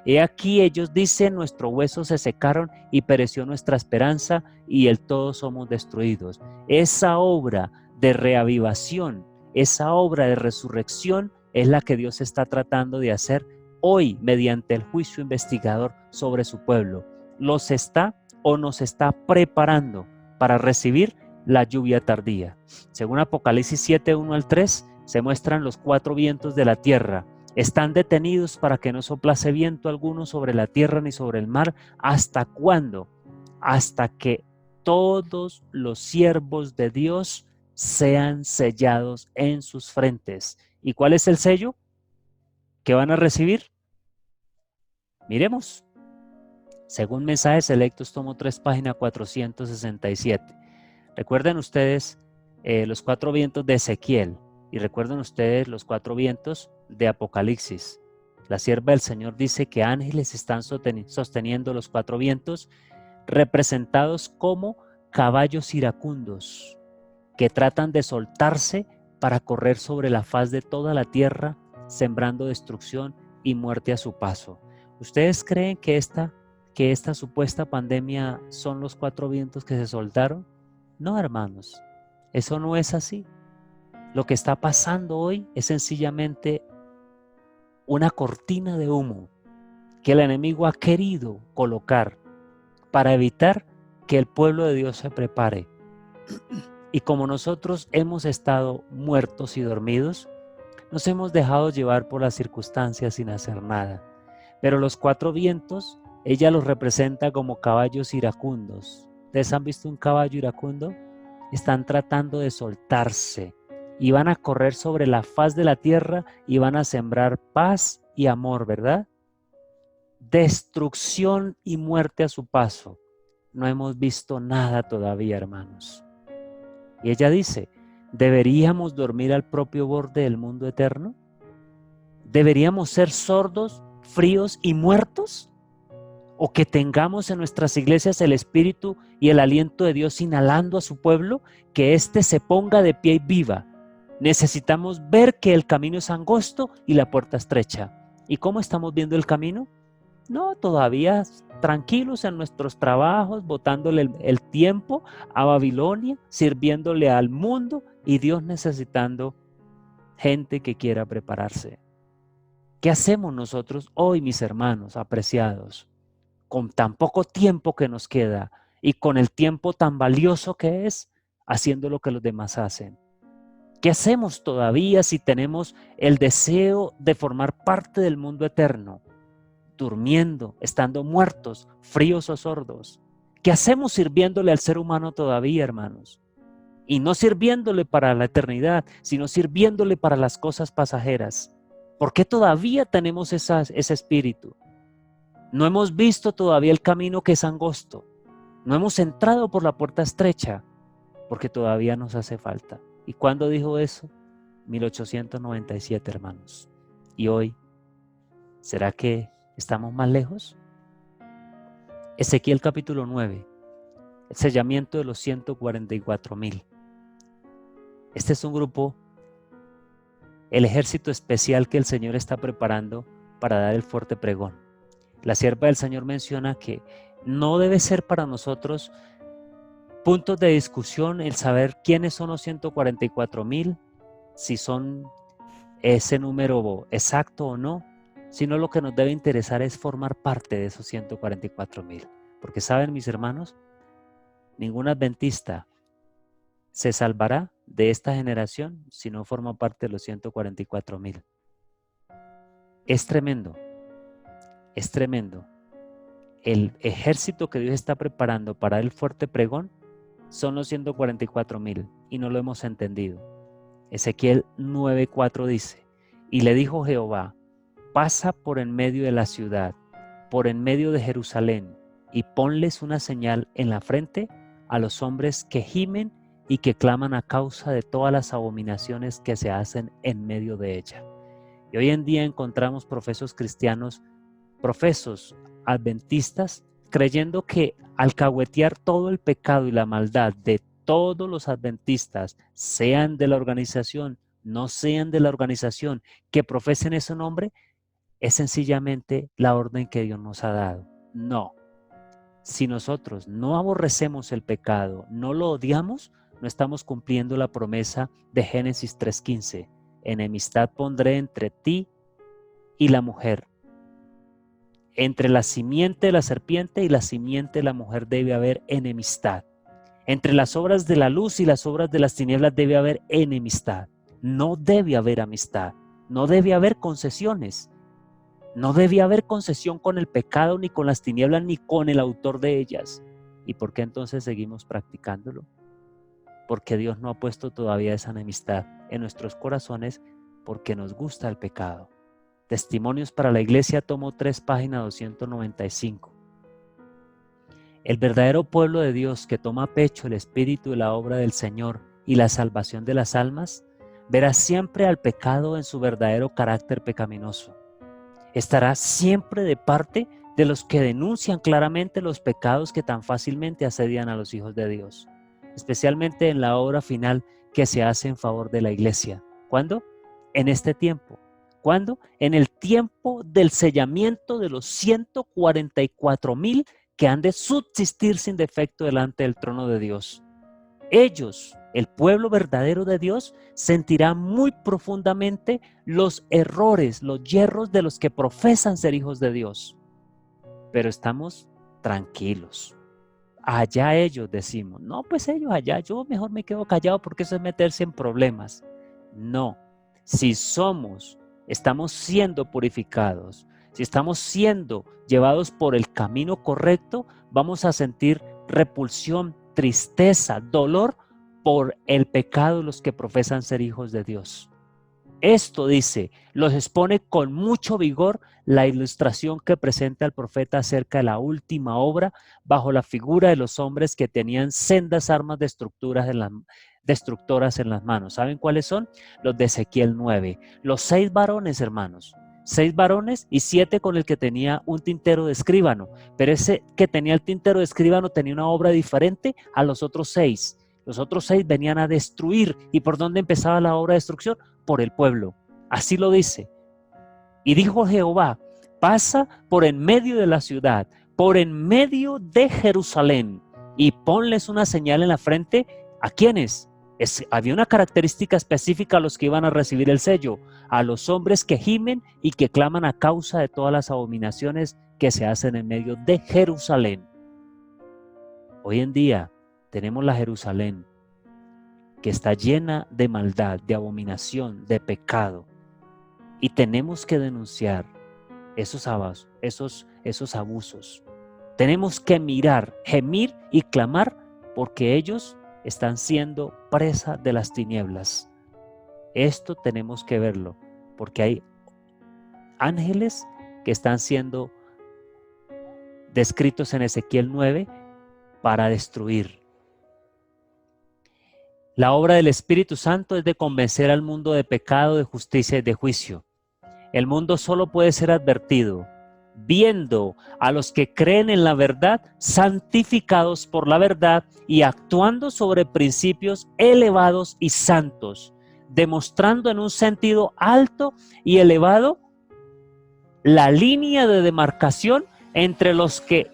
B: He aquí ellos dicen, nuestros huesos se secaron y pereció nuestra esperanza y del todo somos destruidos. Esa obra de reavivación, esa obra de resurrección es la que Dios está tratando de hacer hoy mediante el juicio investigador sobre su pueblo. Los está o nos está preparando para recibir la lluvia tardía. Según Apocalipsis 7, 1 al 3, se muestran los 4 vientos de la tierra. Están detenidos para que no soplase viento alguno sobre la tierra ni sobre el mar. ¿Hasta cuándo? Hasta que todos los siervos de Dios sean sellados en sus frentes. ¿Y cuál es el sello que van a recibir? Miremos. Según Mensajes Selectos, tomo 3, página 467. Recuerden ustedes los 4 vientos de Ezequiel y recuerden ustedes los 4 vientos de Apocalipsis. La sierva del Señor dice que ángeles están sosteniendo los 4 vientos, representados como caballos iracundos que tratan de soltarse para correr sobre la faz de toda la tierra, sembrando destrucción y muerte a su paso. ¿Ustedes creen que esta supuesta pandemia son los 4 vientos que se soltaron? No, hermanos, eso no es así. Lo que está pasando hoy es sencillamente una cortina de humo que el enemigo ha querido colocar para evitar que el pueblo de Dios se prepare. Y como nosotros hemos estado muertos y dormidos, nos hemos dejado llevar por las circunstancias sin hacer nada. Pero los 4 vientos, ella los representa como caballos iracundos. ¿Ustedes han visto un caballo iracundo? Están tratando de soltarse y van a correr sobre la faz de la tierra y van a sembrar paz y amor, ¿verdad? Destrucción y muerte a su paso. No hemos visto nada todavía, hermanos. Y ella dice, ¿deberíamos dormir al propio borde del mundo eterno? ¿Deberíamos ser sordos, fríos y muertos? ¿O que tengamos en nuestras iglesias el espíritu y el aliento de Dios inhalando a su pueblo, que éste se ponga de pie y viva? Necesitamos ver que el camino es angosto y la puerta estrecha. ¿Y cómo estamos viendo el camino? No, todavía tranquilos en nuestros trabajos, botándole el tiempo a Babilonia, sirviéndole al mundo y Dios necesitando gente que quiera prepararse. ¿Qué hacemos nosotros hoy, mis hermanos apreciados, con tan poco tiempo que nos queda y con el tiempo tan valioso que es, haciendo lo que los demás hacen? ¿Qué hacemos todavía si tenemos el deseo de formar parte del mundo eterno? Durmiendo, estando muertos, fríos o sordos. ¿Qué hacemos sirviéndole al ser humano todavía, hermanos? Y no sirviéndole para la eternidad, sino sirviéndole para las cosas pasajeras. ¿Por qué todavía tenemos ese espíritu? No hemos visto todavía el camino que es angosto. No hemos entrado por la puerta estrecha, porque todavía nos hace falta. ¿Y cuándo dijo eso? 1897, hermanos. ¿Y hoy? ¿Será que estamos más lejos? Ezequiel capítulo 9, el sellamiento de los 144,000. Este es un grupo, el ejército especial que el Señor está preparando para dar el fuerte pregón. La sierva del Señor menciona que no debe ser para nosotros puntos de discusión el saber quiénes son los 144,000, si son ese número exacto o no, sino lo que nos debe interesar es formar parte de esos 144,000. Porque saben, mis hermanos, ningún adventista se salvará de esta generación si no forma parte de los 144,000. Es tremendo, es tremendo. El ejército que Dios está preparando para el fuerte pregón son los 144,000 y no lo hemos entendido. Ezequiel 9:4 dice, y le dijo Jehová, pasa por en medio de la ciudad, por en medio de Jerusalén, y ponles una señal en la frente a los hombres que gimen y que claman a causa de todas las abominaciones que se hacen en medio de ella. Y hoy en día encontramos profesos cristianos, profesos adventistas, creyendo que alcahuetear todo el pecado y la maldad de todos los adventistas, sean de la organización, no sean de la organización, que profesen ese nombre, es sencillamente la orden que Dios nos ha dado. No. Si nosotros no aborrecemos el pecado, no lo odiamos, no estamos cumpliendo la promesa de Génesis 3:15. Enemistad pondré entre ti y la mujer. Entre la simiente de la serpiente y la simiente de la mujer debe haber enemistad. Entre las obras de la luz y las obras de las tinieblas debe haber enemistad. No debe haber amistad. No debe haber concesiones. No debe haber concesión con el pecado, ni con las tinieblas, ni con el autor de ellas. ¿Y por qué entonces seguimos practicándolo? Porque Dios no ha puesto todavía esa enemistad en nuestros corazones, porque nos gusta el pecado. Testimonios para la Iglesia, tomo 3, página 295. El verdadero pueblo de Dios que toma a pecho el espíritu y la obra del Señor y la salvación de las almas, verá siempre al pecado en su verdadero carácter pecaminoso. Estará siempre de parte de los que denuncian claramente los pecados que tan fácilmente asedian a los hijos de Dios, especialmente en la obra final que se hace en favor de la Iglesia. ¿Cuándo? En este tiempo. ¿Cuándo? En el tiempo del sellamiento de los 144,000 que han de subsistir sin defecto delante del trono de Dios. Ellos, el pueblo verdadero de Dios, sentirán muy profundamente los errores, los yerros de los que profesan ser hijos de Dios. Pero estamos tranquilos. Allá ellos, decimos. No, pues ellos allá, yo mejor me quedo callado porque eso es meterse en problemas. No, si estamos siendo purificados, si estamos siendo llevados por el camino correcto, vamos a sentir repulsión, tristeza, dolor por el pecado de los que profesan ser hijos de Dios. Esto, dice, los expone con mucho vigor la ilustración que presenta el profeta acerca de la última obra bajo la figura de los hombres que tenían sendas armas destructoras en las manos. ¿Saben cuáles son? Los de Ezequiel 9. Los 6 varones, hermanos. 6 varones y 7 con el que tenía un tintero de escribano. Pero ese que tenía el tintero de escribano tenía una obra diferente a los otros 6. Los otros 6 venían a destruir. ¿Y por dónde empezaba la obra de destrucción? Por el pueblo. Así lo dice. Y dijo Jehová, pasa por en medio de la ciudad, por en medio de Jerusalén, y ponles una señal en la frente. ¿A quiénes? Había una característica específica a los que iban a recibir el sello, a los hombres que gimen y que claman a causa de todas las abominaciones que se hacen en medio de Jerusalén. Hoy en día tenemos la Jerusalén que está llena de maldad, de abominación, de pecado, y tenemos que denunciar esos abusos. Tenemos que mirar, gemir y clamar porque ellos están siendo presa de las tinieblas. Esto tenemos que verlo, porque hay ángeles que están siendo descritos en Ezequiel 9 para destruir. La obra del Espíritu Santo es de convencer al mundo de pecado, de justicia y de juicio. El mundo solo puede ser advertido viendo a los que creen en la verdad, santificados por la verdad y actuando sobre principios elevados y santos, demostrando en un sentido alto y elevado la línea de demarcación entre los que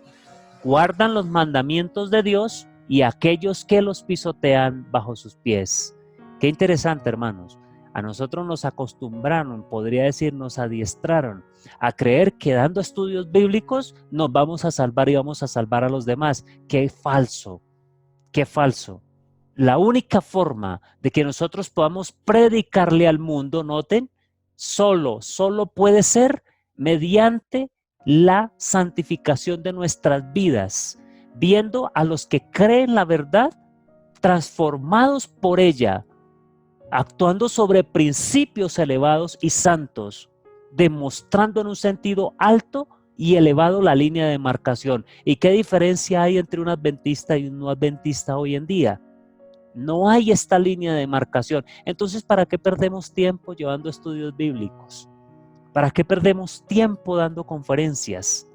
B: guardan los mandamientos de Dios y aquellos que los pisotean bajo sus pies. Qué interesante, hermanos. A nosotros nos acostumbraron, podría decir, nos adiestraron a creer que dando estudios bíblicos nos vamos a salvar y vamos a salvar a los demás. ¡Qué falso! ¡Qué falso! La única forma de que nosotros podamos predicarle al mundo, noten, solo puede ser mediante la santificación de nuestras vidas, viendo a los que creen la verdad transformados por ella, actuando sobre principios elevados y santos, demostrando en un sentido alto y elevado la línea de demarcación. ¿Y qué diferencia hay entre un adventista y un no adventista hoy en día? No hay esta línea de demarcación. Entonces, ¿para qué perdemos tiempo llevando estudios bíblicos? ¿Para qué perdemos tiempo dando conferencias?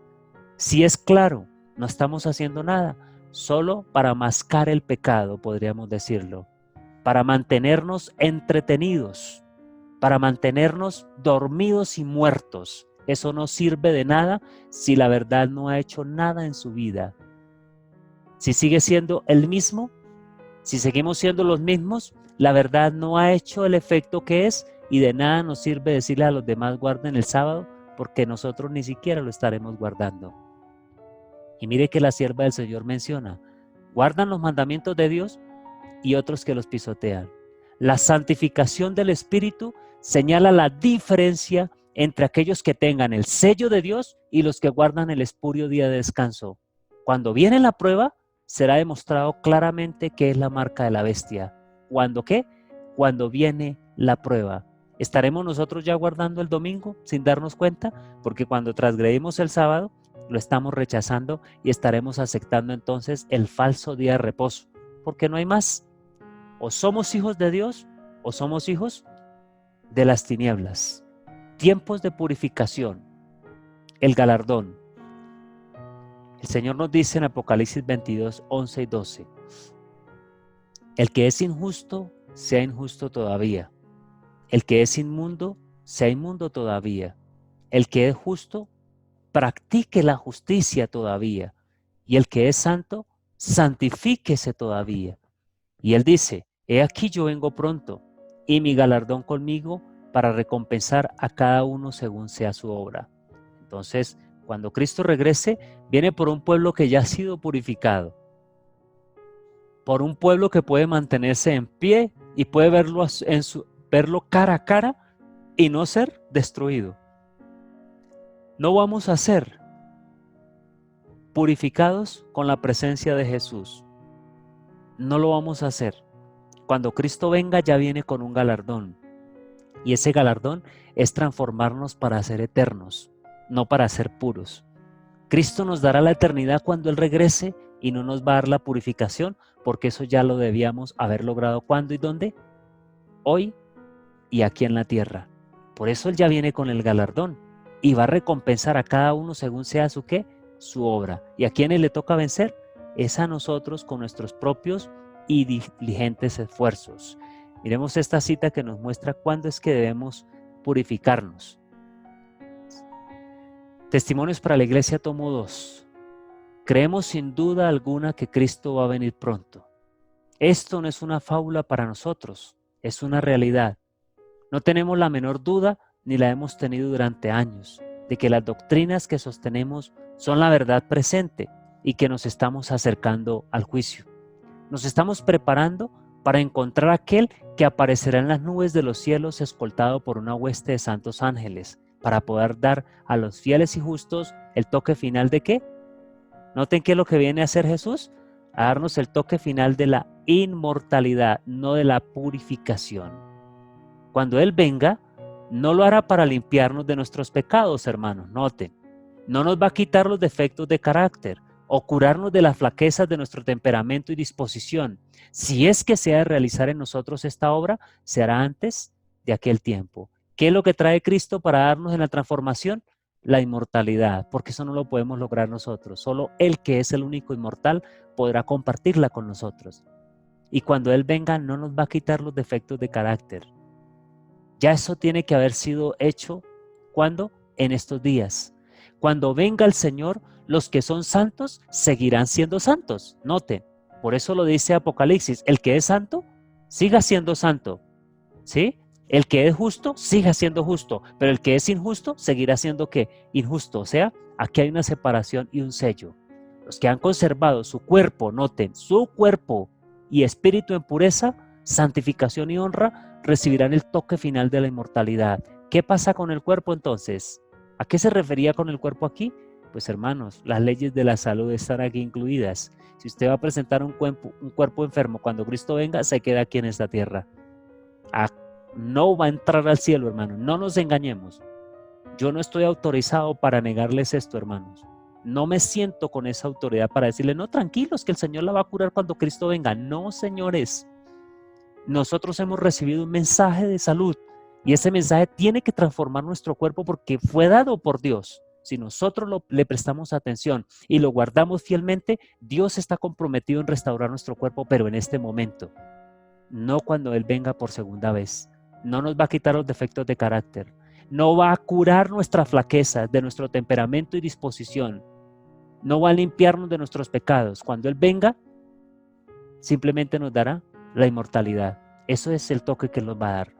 B: Si es claro, no estamos haciendo nada, solo para mascar el pecado, podríamos decirlo, para mantenernos entretenidos, para mantenernos dormidos y muertos Eso no sirve de nada si la verdad no ha hecho nada en su vida. Si sigue siendo el mismo, si seguimos siendo los mismos, la verdad no ha hecho el efecto que es y de nada nos sirve decirle a los demás guarden el sábado porque nosotros ni siquiera lo estaremos guardando. Y mire que la sierva del Señor menciona, guardan los mandamientos de Dios y otros que los pisotean. La santificación del Espíritu señala la diferencia entre aquellos que tengan el sello de Dios y los que guardan el espurio día de descanso. Cuando viene la prueba, será demostrado claramente que es la marca de la bestia. ¿Cuándo qué? Cuando viene la prueba. ¿Estaremos nosotros ya guardando el domingo sin darnos cuenta? Porque cuando transgredimos el sábado, lo estamos rechazando y estaremos aceptando entonces el falso día de reposo. Porque no hay más. O somos hijos de Dios o somos hijos de las tinieblas. Tiempos de purificación. El galardón. El Señor nos dice en Apocalipsis 22, 11 y 12. El que es injusto, sea injusto todavía. El que es inmundo, sea inmundo todavía. El que es justo, practique la justicia todavía. Y el que es santo, santifíquese todavía. Y él dice, he aquí yo vengo pronto, y mi galardón conmigo para recompensar a cada uno según sea su obra. Entonces, cuando Cristo regrese, viene por un pueblo que ya ha sido purificado, por un pueblo que puede mantenerse en pie y puede verlo cara a cara y no ser destruido. No vamos a ser purificados con la presencia de Jesús. No lo vamos a hacer. Cuando Cristo venga ya viene con un galardón. Y ese galardón es transformarnos para ser eternos, no para ser puros. Cristo nos dará la eternidad cuando Él regrese y no nos va a dar la purificación, porque eso ya lo debíamos haber logrado. ¿Cuándo y dónde? Hoy y aquí en la tierra. Por eso Él ya viene con el galardón y va a recompensar a cada uno según sea su ¿qué? Su obra. ¿Y a quiénes le toca vencer? Es a nosotros con nuestros propios y diligentes esfuerzos. Miremos esta cita que nos muestra cuándo es que debemos purificarnos. Testimonios para la Iglesia, tomo 2. Creemos sin duda alguna que Cristo va a venir pronto. Esto no es una fábula para nosotros, es una realidad. No tenemos la menor duda, ni la hemos tenido durante años, de que las doctrinas que sostenemos son la verdad presente y que nos estamos acercando al juicio. Nos estamos preparando para encontrar a aquel que aparecerá en las nubes de los cielos escoltado por una hueste de santos ángeles, para poder dar a los fieles y justos el toque final de ¿qué? Noten qué es lo que viene a hacer Jesús, a darnos el toque final de la inmortalidad, no de la purificación. Cuando Él venga, no lo hará para limpiarnos de nuestros pecados, hermanos, noten. No nos va a quitar los defectos de carácter o curarnos de las flaquezas de nuestro temperamento y disposición. Si es que se ha de realizar en nosotros esta obra, se hará antes de aquel tiempo. ¿Qué es lo que trae Cristo para darnos en la transformación? La inmortalidad, porque eso no lo podemos lograr nosotros. Solo Él, que es el único inmortal, podrá compartirla con nosotros. Y cuando Él venga, no nos va a quitar los defectos de carácter. Ya eso tiene que haber sido hecho, ¿cuándo? En estos días. Cuando venga el Señor, los que son santos seguirán siendo santos. Noten, por eso lo dice Apocalipsis, el que es santo, siga siendo santo. ¿Sí? El que es justo, siga siendo justo, pero el que es injusto, seguirá siendo ¿qué? Injusto. O sea, aquí hay una separación y un sello. Los que han conservado su cuerpo, noten, su cuerpo y espíritu en pureza, santificación y honra, recibirán el toque final de la inmortalidad. ¿Qué pasa con el cuerpo entonces? ¿A qué se refería con el cuerpo aquí? Pues hermanos, las leyes de la salud están aquí incluidas. Si usted va a presentar un cuerpo enfermo cuando Cristo venga, se queda aquí en esta tierra. No va a entrar al cielo, hermanos. No nos engañemos. Yo no estoy autorizado para negarles esto, hermanos. No me siento con esa autoridad para decirle, no, tranquilos, que el Señor la va a curar cuando Cristo venga. No, señores. Nosotros hemos recibido un mensaje de salud y ese mensaje tiene que transformar nuestro cuerpo porque fue dado por Dios. Si nosotros le prestamos atención y lo guardamos fielmente, Dios está comprometido en restaurar nuestro cuerpo, pero en este momento, no cuando Él venga por segunda vez. No nos va a quitar los defectos de carácter, no va a curar nuestras flaquezas de nuestro temperamento y disposición, no va a limpiarnos de nuestros pecados. Cuando Él venga, simplemente nos dará la inmortalidad. Eso es el toque que nos va a dar.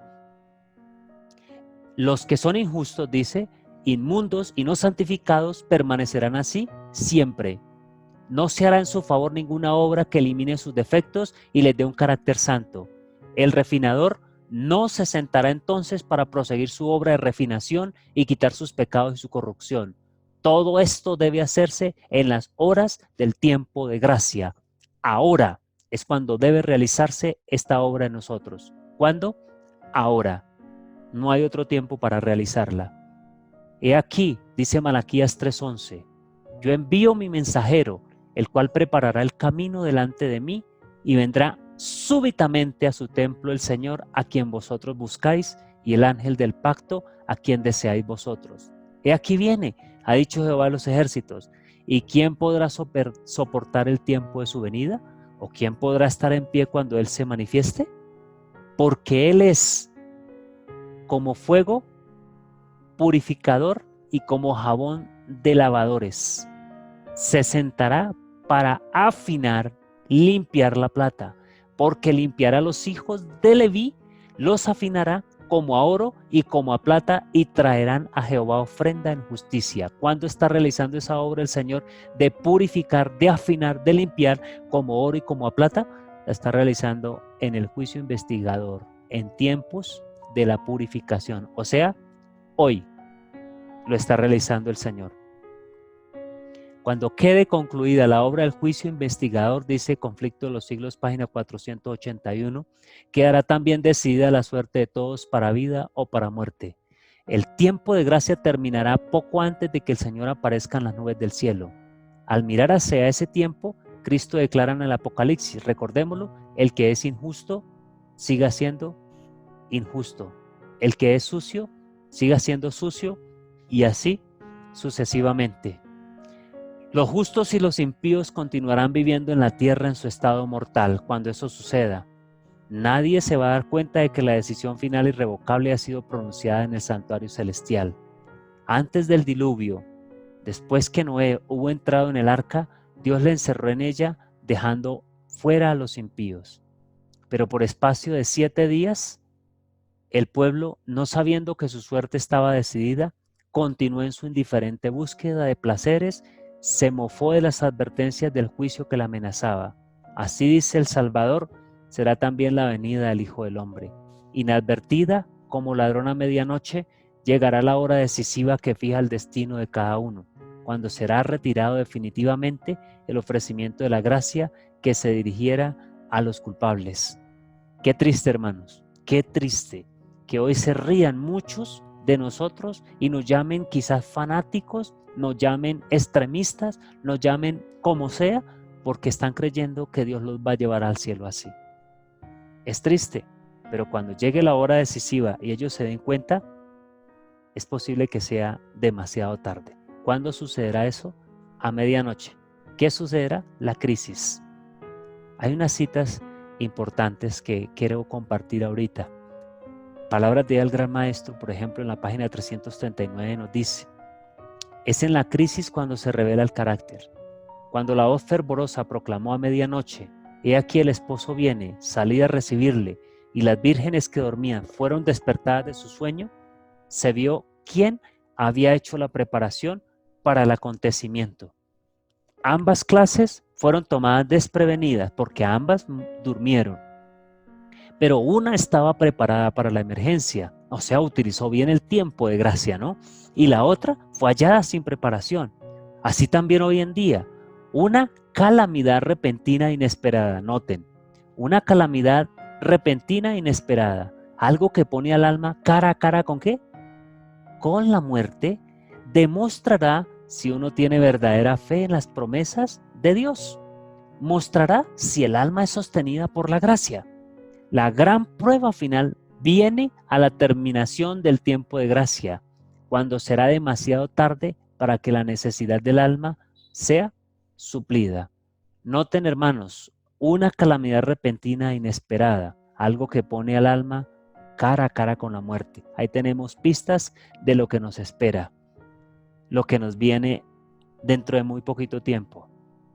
B: Los que son injustos, dice, inmundos y no santificados, permanecerán así siempre. No se hará en su favor ninguna obra que elimine sus defectos y les dé un carácter santo. El refinador no se sentará entonces para proseguir su obra de refinación y quitar sus pecados y su corrupción. Todo esto debe hacerse en las horas del tiempo de gracia. Ahora es cuando debe realizarse esta obra en nosotros. ¿Cuándo? Ahora. No hay otro tiempo para realizarla. He aquí, dice Malaquías 3:11, yo envío mi mensajero, el cual preparará el camino delante de mí, y vendrá súbitamente a su templo el Señor, a quien vosotros buscáis, y el ángel del pacto, a quien deseáis vosotros. He aquí viene, ha dicho Jehová de los ejércitos, ¿y quién podrá soportar el tiempo de su venida? ¿O quién podrá estar en pie cuando Él se manifieste? Porque Él es como fuego purificador y como jabón de lavadores. Se sentará para afinar, limpiar la plata, porque limpiará a los hijos de Leví, los afinará como a oro y como a plata, y traerán a Jehová ofrenda en justicia. ¿Cuándo está realizando esa obra el Señor de purificar, de afinar, de limpiar como oro y como a plata? La está realizando en el juicio investigador, en tiempos de la purificación, o sea, hoy lo está realizando el Señor. Cuando quede concluida la obra del juicio investigador, dice Conflicto de los Siglos, página 481, quedará también decidida la suerte de todos para vida o para muerte. El tiempo de gracia terminará poco antes de que el Señor aparezca en las nubes del cielo. Al mirar hacia ese tiempo, Cristo declara en el Apocalipsis, recordémoslo, el que es injusto siga siendo injusto, el que es sucio siga siendo sucio, y así sucesivamente. Los justos y los impíos continuarán viviendo en la tierra en su estado mortal. Cuando eso suceda, nadie se va a dar cuenta de que la decisión final irrevocable ha sido pronunciada en el santuario celestial. Antes del diluvio, después que Noé hubo entrado en el arca, Dios le encerró en ella, dejando fuera a los impíos. Pero por espacio de 7 días, el pueblo, no sabiendo que su suerte estaba decidida, continuó en su indiferente búsqueda de placeres, se mofó de las advertencias del juicio que la amenazaba. Así dice el Salvador, será también la venida del Hijo del Hombre. Inadvertida, como ladrón a medianoche, llegará la hora decisiva que fija el destino de cada uno, cuando será retirado definitivamente el ofrecimiento de la gracia que se dirigiera a los culpables. Qué triste, hermanos, qué triste que hoy se rían muchos de nosotros y nos llamen quizás fanáticos, nos llamen extremistas, nos llamen como sea, porque están creyendo que Dios los va a llevar al cielo así. Es triste, pero cuando llegue la hora decisiva y ellos se den cuenta, es posible que sea demasiado tarde. ¿Cuándo sucederá eso? A medianoche. ¿Qué sucederá? La crisis. Hay unas citas importantes que quiero compartir ahorita. Palabras del Gran Maestro, por ejemplo, en la página 339 nos dice: es en la crisis cuando se revela el carácter. Cuando la voz fervorosa proclamó a medianoche: he aquí el esposo viene, salid a recibirle, y las vírgenes que dormían fueron despertadas de su sueño, se vio quién había hecho la preparación para el acontecimiento. Ambas clases fueron tomadas desprevenidas porque ambas durmieron. Pero una estaba preparada para la emergencia, o sea, utilizó bien el tiempo de gracia, ¿no? Y la otra fue hallada sin preparación. Así también hoy en día, una calamidad repentina e inesperada, noten, una calamidad repentina e inesperada, algo que pone al alma cara a cara ¿con qué? Con la muerte, demostrará si uno tiene verdadera fe en las promesas de Dios. Mostrará si el alma es sostenida por la gracia. La gran prueba final viene a la terminación del tiempo de gracia, cuando será demasiado tarde para que la necesidad del alma sea suplida. Noten, hermanos, una calamidad repentina e inesperada, algo que pone al alma cara a cara con la muerte. Ahí tenemos pistas de lo que nos espera, lo que nos viene dentro de muy poquito tiempo,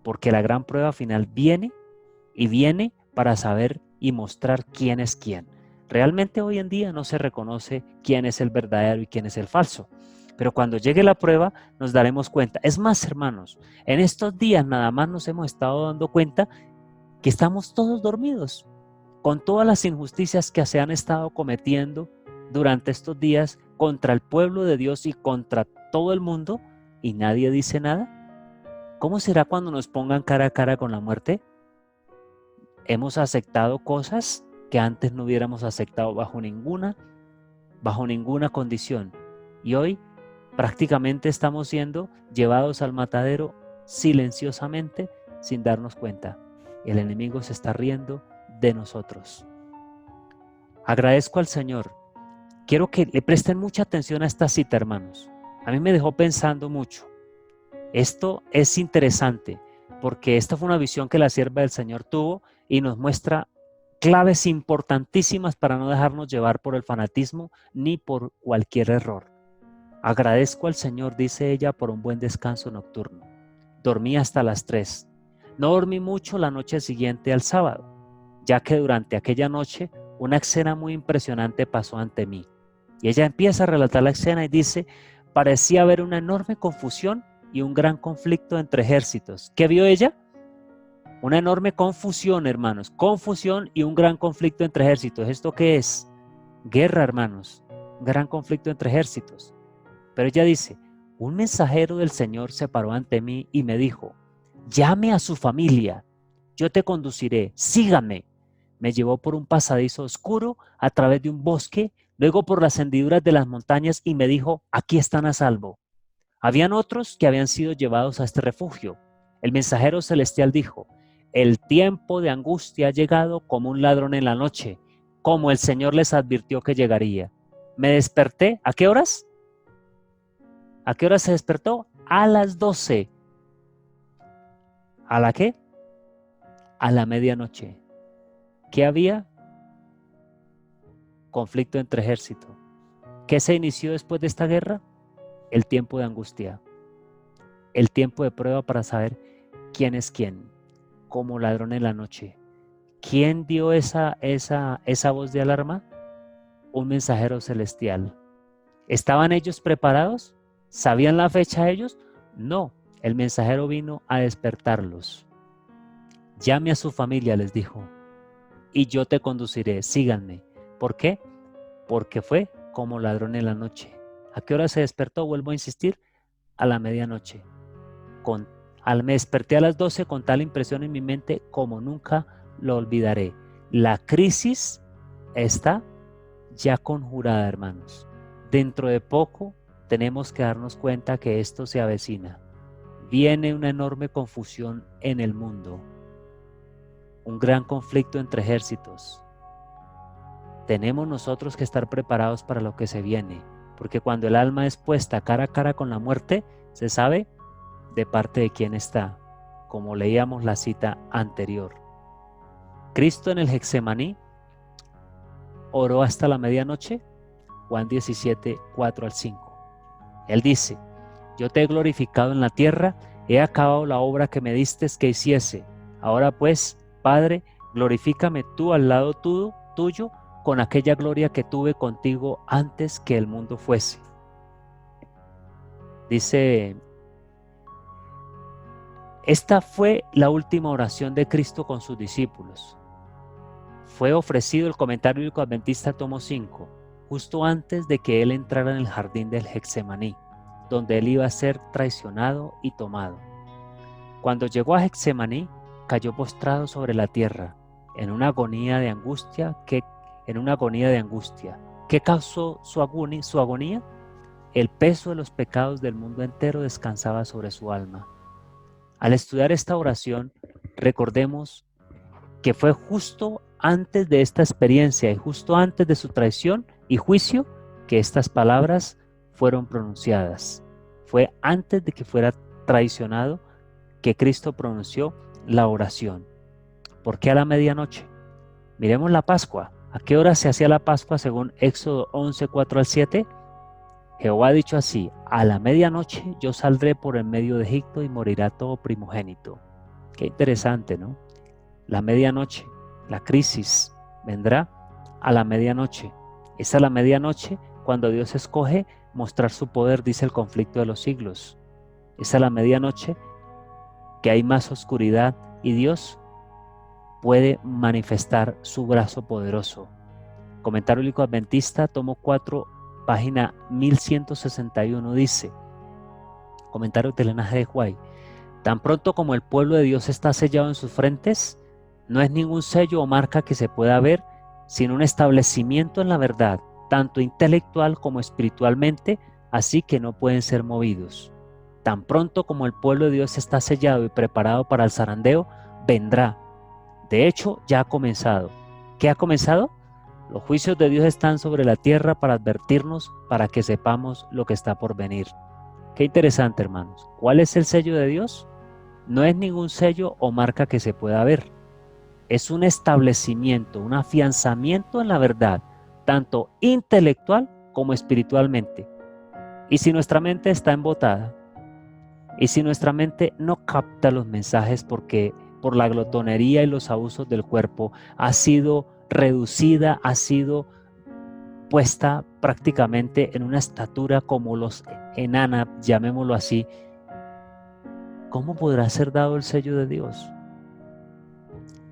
B: porque la gran prueba final viene y viene para saber y mostrar quién es quién. Realmente hoy en día no se reconoce quién es el verdadero y quién es el falso, pero cuando llegue la prueba nos daremos cuenta. Es más, hermanos, en estos días nada más nos hemos estado dando cuenta que estamos todos dormidos con todas las injusticias que se han estado cometiendo durante estos días contra el pueblo de Dios y contra todo el mundo, y nadie dice nada. ¿Cómo será cuando nos pongan cara a cara con la muerte? Hemos aceptado cosas que antes no hubiéramos aceptado bajo ninguna condición, y hoy prácticamente estamos siendo llevados al matadero silenciosamente sin darnos cuenta. El enemigo se está riendo de nosotros. Agradezco al Señor. Quiero que le presten mucha atención a esta cita, hermanos. A mí me dejó pensando mucho. Esto es interesante porque esta fue una visión que la sierva del Señor tuvo y nos muestra claves importantísimas para no dejarnos llevar por el fanatismo ni por cualquier error. Agradezco al Señor, dice ella, por un buen descanso nocturno. Dormí hasta las 3. No dormí mucho la noche siguiente al sábado, ya que durante aquella noche una escena muy impresionante pasó ante mí. Y ella empieza a relatar la escena y dice: parecía haber una enorme confusión y un gran conflicto entre ejércitos. ¿Qué vio ella? Una enorme confusión, hermanos. Confusión y un gran conflicto entre ejércitos. ¿Esto qué es? Guerra, hermanos. Un gran conflicto entre ejércitos. Pero ella dice: un mensajero del Señor se paró ante mí y me dijo: llame a su familia, yo te conduciré, sígame. Me llevó por un pasadizo oscuro a través de un bosque, luego por las hendiduras de las montañas y me dijo: aquí están a salvo. Habían otros que habían sido llevados a este refugio. El mensajero celestial dijo: el tiempo de angustia ha llegado como un ladrón en la noche, como el Señor les advirtió que llegaría. Me desperté, ¿a qué horas? ¿A qué hora se despertó? A las 12. ¿A la qué? A la medianoche. ¿Qué había? Conflicto entre ejércitos. ¿Qué se inició después de esta guerra? El tiempo de angustia. El tiempo de prueba para saber quién es quién. Como ladrón en la noche. ¿Quién dio esa voz de alarma? Un mensajero celestial. ¿Estaban ellos preparados? ¿Sabían la fecha ellos? No, el mensajero vino a despertarlos. Llame a su familia, les dijo, y yo te conduciré, síganme. ¿Por qué? Porque fue como ladrón en la noche. ¿A qué hora se despertó? Vuelvo a insistir, a la medianoche. Me desperté a las 12 con tal impresión en mi mente como nunca lo olvidaré. La crisis está ya conjurada, hermanos. Dentro de poco tenemos que darnos cuenta que esto se avecina. Viene una enorme confusión en el mundo. Un gran conflicto entre ejércitos. Tenemos nosotros que estar preparados para lo que se viene, porque cuando el alma es puesta cara a cara con la muerte, se sabe de parte de quién está, como leíamos la cita anterior. Cristo en el Getsemaní oró hasta la medianoche, Juan 17, 4 al 5. Él dice: yo te he glorificado en la tierra, he acabado la obra que me diste que hiciese. Ahora pues, Padre, glorifícame tú al lado tuyo con aquella gloria que tuve contigo antes que el mundo fuese. Dice, esta fue la última oración de Cristo con sus discípulos. Fue ofrecido el Comentario Bíblico Adventista tomo 5, justo antes de que él entrara en el jardín del Getsemaní, donde él iba a ser traicionado y tomado. Cuando llegó a Getsemaní, cayó postrado sobre la tierra, en una agonía de angustia. ¿Qué causó su agonía? El peso de los pecados del mundo entero descansaba sobre su alma. Al estudiar esta oración, recordemos que fue justo antes de esta experiencia y justo antes de su traición y juicio que estas palabras fueron pronunciadas. Fue antes de que fuera traicionado que Cristo pronunció la oración. ¿Por qué a la medianoche? Miremos la Pascua. ¿A qué hora se hacía la Pascua según Éxodo 11, 4 al 7? Jehová ha dicho así: a la medianoche yo saldré por el medio de Egipto y morirá todo primogénito. Qué interesante, ¿no? La medianoche, la crisis vendrá a la medianoche. Es a la medianoche cuando Dios escoge mostrar su poder, dice el conflicto de los siglos. Es a la medianoche que hay más oscuridad y Dios puede manifestar su brazo poderoso. Comentario Bíblico Adventista, tomo 4, página 1161 dice, comentario de Elena G. White: tan pronto como el pueblo de Dios está sellado en sus frentes, no es ningún sello o marca que se pueda ver, sino un establecimiento en la verdad, tanto intelectual como espiritualmente, así que no pueden ser movidos. Tan pronto como el pueblo de Dios está sellado y preparado para el zarandeo, vendrá. De hecho, ya ha comenzado. ¿Qué ha comenzado? Los juicios de Dios están sobre la tierra para advertirnos, para que sepamos lo que está por venir. Qué interesante, hermanos. ¿Cuál es el sello de Dios? No es ningún sello o marca que se pueda ver. Es un establecimiento, un afianzamiento en la verdad, tanto intelectual como espiritualmente. Y si nuestra mente está embotada, y si nuestra mente no capta los mensajes porque por la glotonería y los abusos del cuerpo ha sido reducida, ha sido puesta prácticamente en una estatura como los enana, llamémoslo así, ¿cómo podrá ser dado el sello de Dios?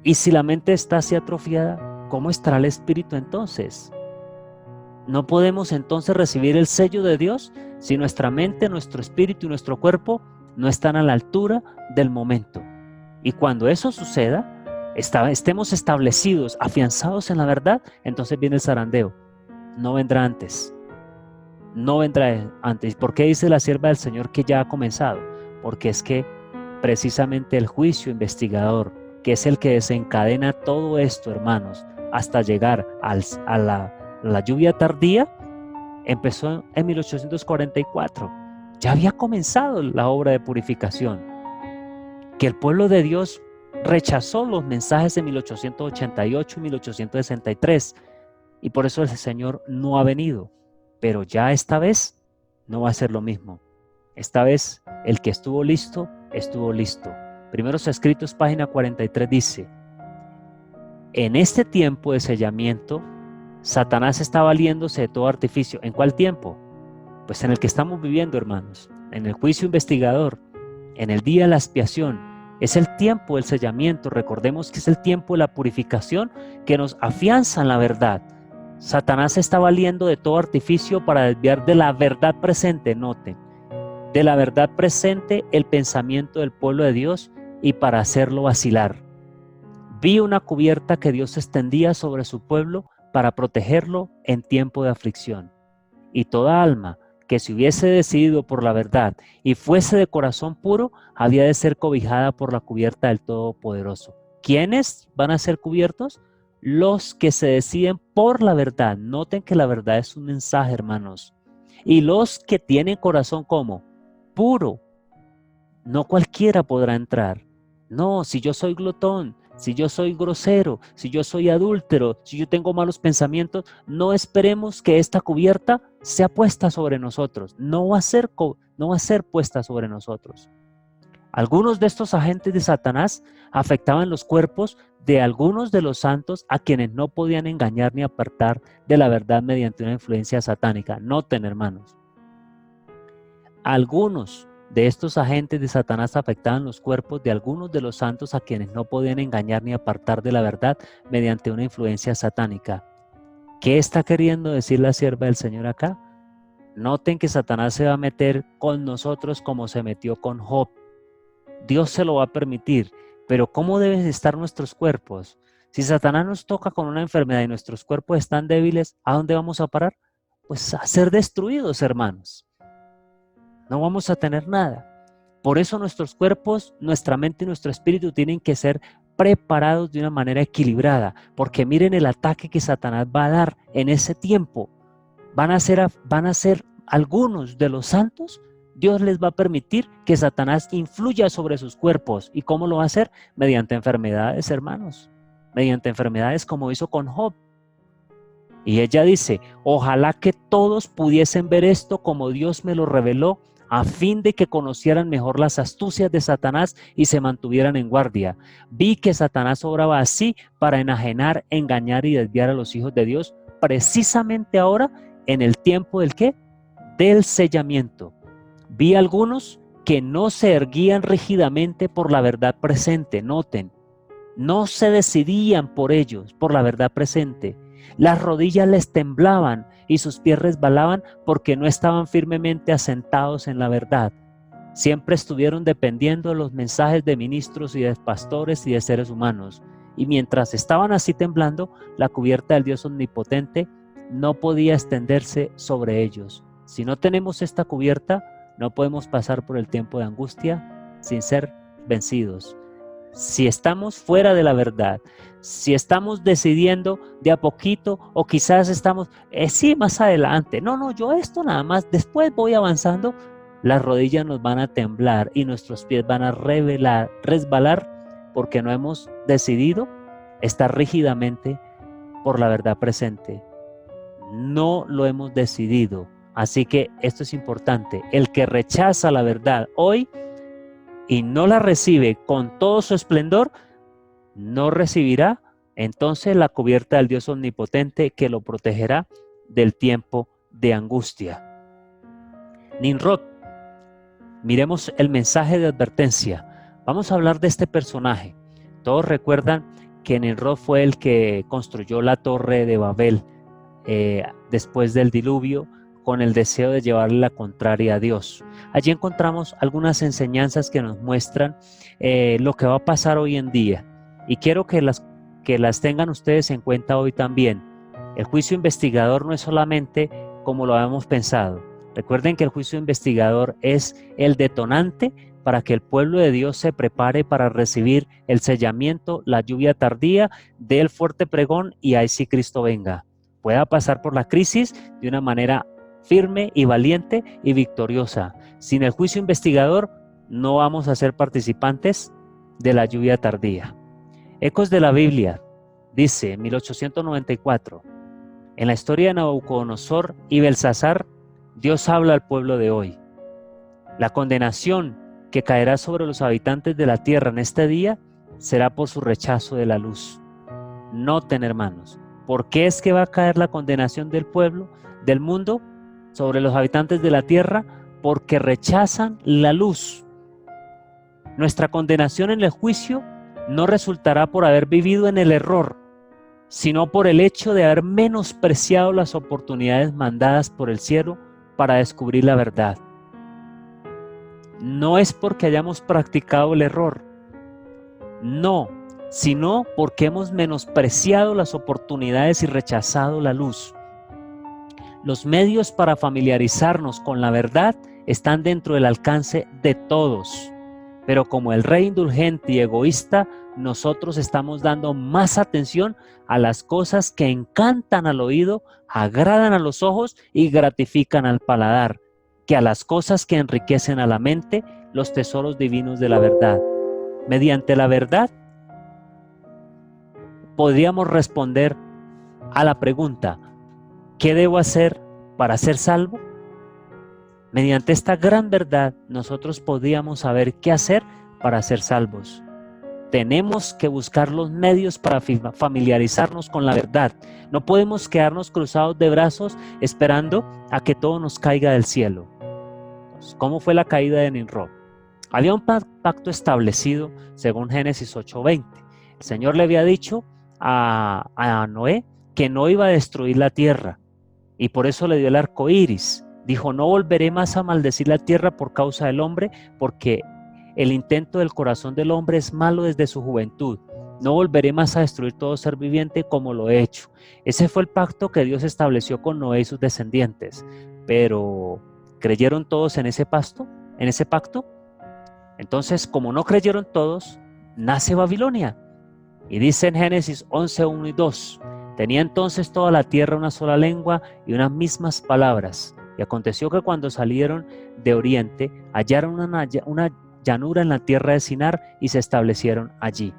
B: Y si la mente está así atrofiada, ¿cómo estará el espíritu entonces? No podemos entonces recibir el sello de Dios si nuestra mente, nuestro espíritu y nuestro cuerpo no están a la altura del momento. Y cuando eso suceda, estemos establecidos, afianzados en la verdad, entonces viene el zarandeo. No vendrá antes. No vendrá antes. ¿Por qué dice la sierva del Señor que ya ha comenzado? Porque es que precisamente el juicio investigador, que es el que desencadena todo esto, hermanos, hasta llegar a la lluvia tardía, empezó en 1844. Ya había comenzado la obra de purificación. Que el pueblo de Dios rechazó los mensajes de 1888 y 1863 y por eso el Señor no ha venido. Pero ya esta vez no va a ser lo mismo. Esta vez el que estuvo listo, estuvo listo. Primeros Escritos, página 43 dice: en este tiempo de sellamiento, Satanás está valiéndose de todo artificio. ¿En cuál tiempo? Pues en el que estamos viviendo, hermanos. En el juicio investigador, en el día de la expiación. Es el tiempo del sellamiento. Recordemos que es el tiempo de la purificación que nos afianza en la verdad. Satanás está valiendo de todo artificio para desviar de la verdad presente, noten, de la verdad presente el pensamiento del pueblo de Dios y para hacerlo vacilar. Vi una cubierta que Dios extendía sobre su pueblo para protegerlo en tiempo de aflicción. Y toda alma que se hubiese decidido por la verdad y fuese de corazón puro, había de ser cobijada por la cubierta del Todopoderoso. ¿Quiénes van a ser cubiertos? Los que se deciden por la verdad. Noten que la verdad es un mensaje, hermanos. Y los que tienen corazón como puro. No cualquiera podrá entrar. No, si yo soy glotón, si yo soy grosero, si yo soy adúltero, si yo tengo malos pensamientos, no esperemos que esta cubierta sea puesta sobre nosotros. No va a ser puesta sobre nosotros. Algunos de estos agentes de Satanás afectaban los cuerpos de algunos de los santos a quienes no podían engañar ni apartar de la verdad mediante una influencia satánica. Noten, hermanos, algunos de estos agentes de Satanás afectaban los cuerpos de algunos de los santos a quienes no podían engañar ni apartar de la verdad mediante una influencia satánica. ¿Qué está queriendo decir la sierva del Señor acá? Noten que Satanás se va a meter con nosotros como se metió con Job. Dios se lo va a permitir, pero ¿cómo deben estar nuestros cuerpos? Si Satanás nos toca con una enfermedad y nuestros cuerpos están débiles, ¿a dónde vamos a parar? Pues a ser destruidos, hermanos. No vamos a tener nada. Por eso nuestros cuerpos, nuestra mente y nuestro espíritu tienen que ser preparados de una manera equilibrada, porque miren el ataque que Satanás va a dar en ese tiempo. Van a ser algunos de los santos. Dios les va a permitir que Satanás influya sobre sus cuerpos. ¿Y cómo lo va a hacer? Mediante enfermedades, hermanos. Mediante enfermedades como hizo con Job. Y ella dice, ojalá que todos pudiesen ver esto como Dios me lo reveló, a fin de que conocieran mejor las astucias de Satanás y se mantuvieran en guardia. Vi que Satanás obraba así para enajenar, engañar y desviar a los hijos de Dios, precisamente ahora en el tiempo del ¿qué? Del sellamiento. Vi algunos que no se erguían rígidamente por la verdad presente, noten, no se decidían por ellos, por la verdad presente. Las rodillas les temblaban y sus pies resbalaban porque no estaban firmemente asentados en la verdad. Siempre estuvieron dependiendo de los mensajes de ministros y de pastores y de seres humanos. Y mientras estaban así temblando, la cubierta del Dios omnipotente no podía extenderse sobre ellos. Si no tenemos esta cubierta, no podemos pasar por el tiempo de angustia sin ser vencidos. Si estamos fuera de la verdad, si estamos decidiendo de a poquito o quizás estamos, sí, más adelante, no, yo esto nada más, después voy avanzando, las rodillas nos van a temblar y nuestros pies van a resbalar porque no hemos decidido estar rígidamente por la verdad presente. No lo hemos decidido. Así que esto es importante. El que rechaza la verdad hoy y no la recibe con todo su esplendor, no recibirá entonces la cubierta del Dios omnipotente que lo protegerá del tiempo de angustia. Nimrod, miremos el mensaje de advertencia. Vamos a hablar de este personaje. Todos recuerdan que Nimrod fue el que construyó la torre de Babel después del diluvio, con el deseo de llevarle la contraria a Dios. Allí encontramos algunas enseñanzas que nos muestran lo que va a pasar hoy en día. Y quiero que las tengan ustedes en cuenta hoy también. El juicio investigador no es solamente como lo habíamos pensado. Recuerden que el juicio investigador es el detonante para que el pueblo de Dios se prepare para recibir el sellamiento, la lluvia tardía del fuerte pregón y ahí sí Cristo venga. Pueda pasar por la crisis de una manera firme y valiente y victoriosa. Sin el juicio investigador no vamos a ser participantes de la lluvia tardía. Ecos de la Biblia dice en 1894, en la historia de Nabucodonosor y Belsasar, Dios habla al pueblo de hoy. La condenación que caerá sobre los habitantes de la tierra en este día será por su rechazo de la luz. Noten, hermanos, ¿por qué es que va a caer la condenación del pueblo, del mundo, sobre los habitantes de la tierra? Porque rechazan la luz. Nuestra condenación en el juicio no resultará por haber vivido en el error, sino por el hecho de haber menospreciado las oportunidades mandadas por el cielo para descubrir la verdad. No es porque hayamos practicado el error, no, sino porque hemos menospreciado las oportunidades y rechazado la luz. Los medios para familiarizarnos con la verdad están dentro del alcance de todos, pero como el rey indulgente y egoísta, nosotros estamos dando más atención a las cosas que encantan al oído, agradan a los ojos y gratifican al paladar, que a las cosas que enriquecen a la mente, los tesoros divinos de la verdad. Mediante la verdad, podríamos responder a la pregunta, ¿qué debo hacer para ser salvo? Mediante esta gran verdad, nosotros podríamos saber qué hacer para ser salvos. Tenemos que buscar los medios para familiarizarnos con la verdad. No podemos quedarnos cruzados de brazos esperando a que todo nos caiga del cielo. Entonces, ¿cómo fue la caída de Nimrod? Había un pacto establecido según Génesis 8:20. El Señor le había dicho a Noé que no iba a destruir la tierra y por eso le dio el arco iris. Dijo, no volveré más a maldecir la tierra por causa del hombre, porque el intento del corazón del hombre es malo desde su juventud. No volveré más a destruir todo ser viviente como lo he hecho. Ese fue el pacto que Dios estableció con Noé y sus descendientes. Pero, ¿creyeron todos en ese pacto? Entonces, como no creyeron todos, nace Babilonia. Y dice en Génesis 11:1 y 2, tenía entonces toda la tierra una sola lengua y unas mismas palabras. Y aconteció que cuando salieron de oriente, hallaron una llanura en la tierra de Sinar y se establecieron allí.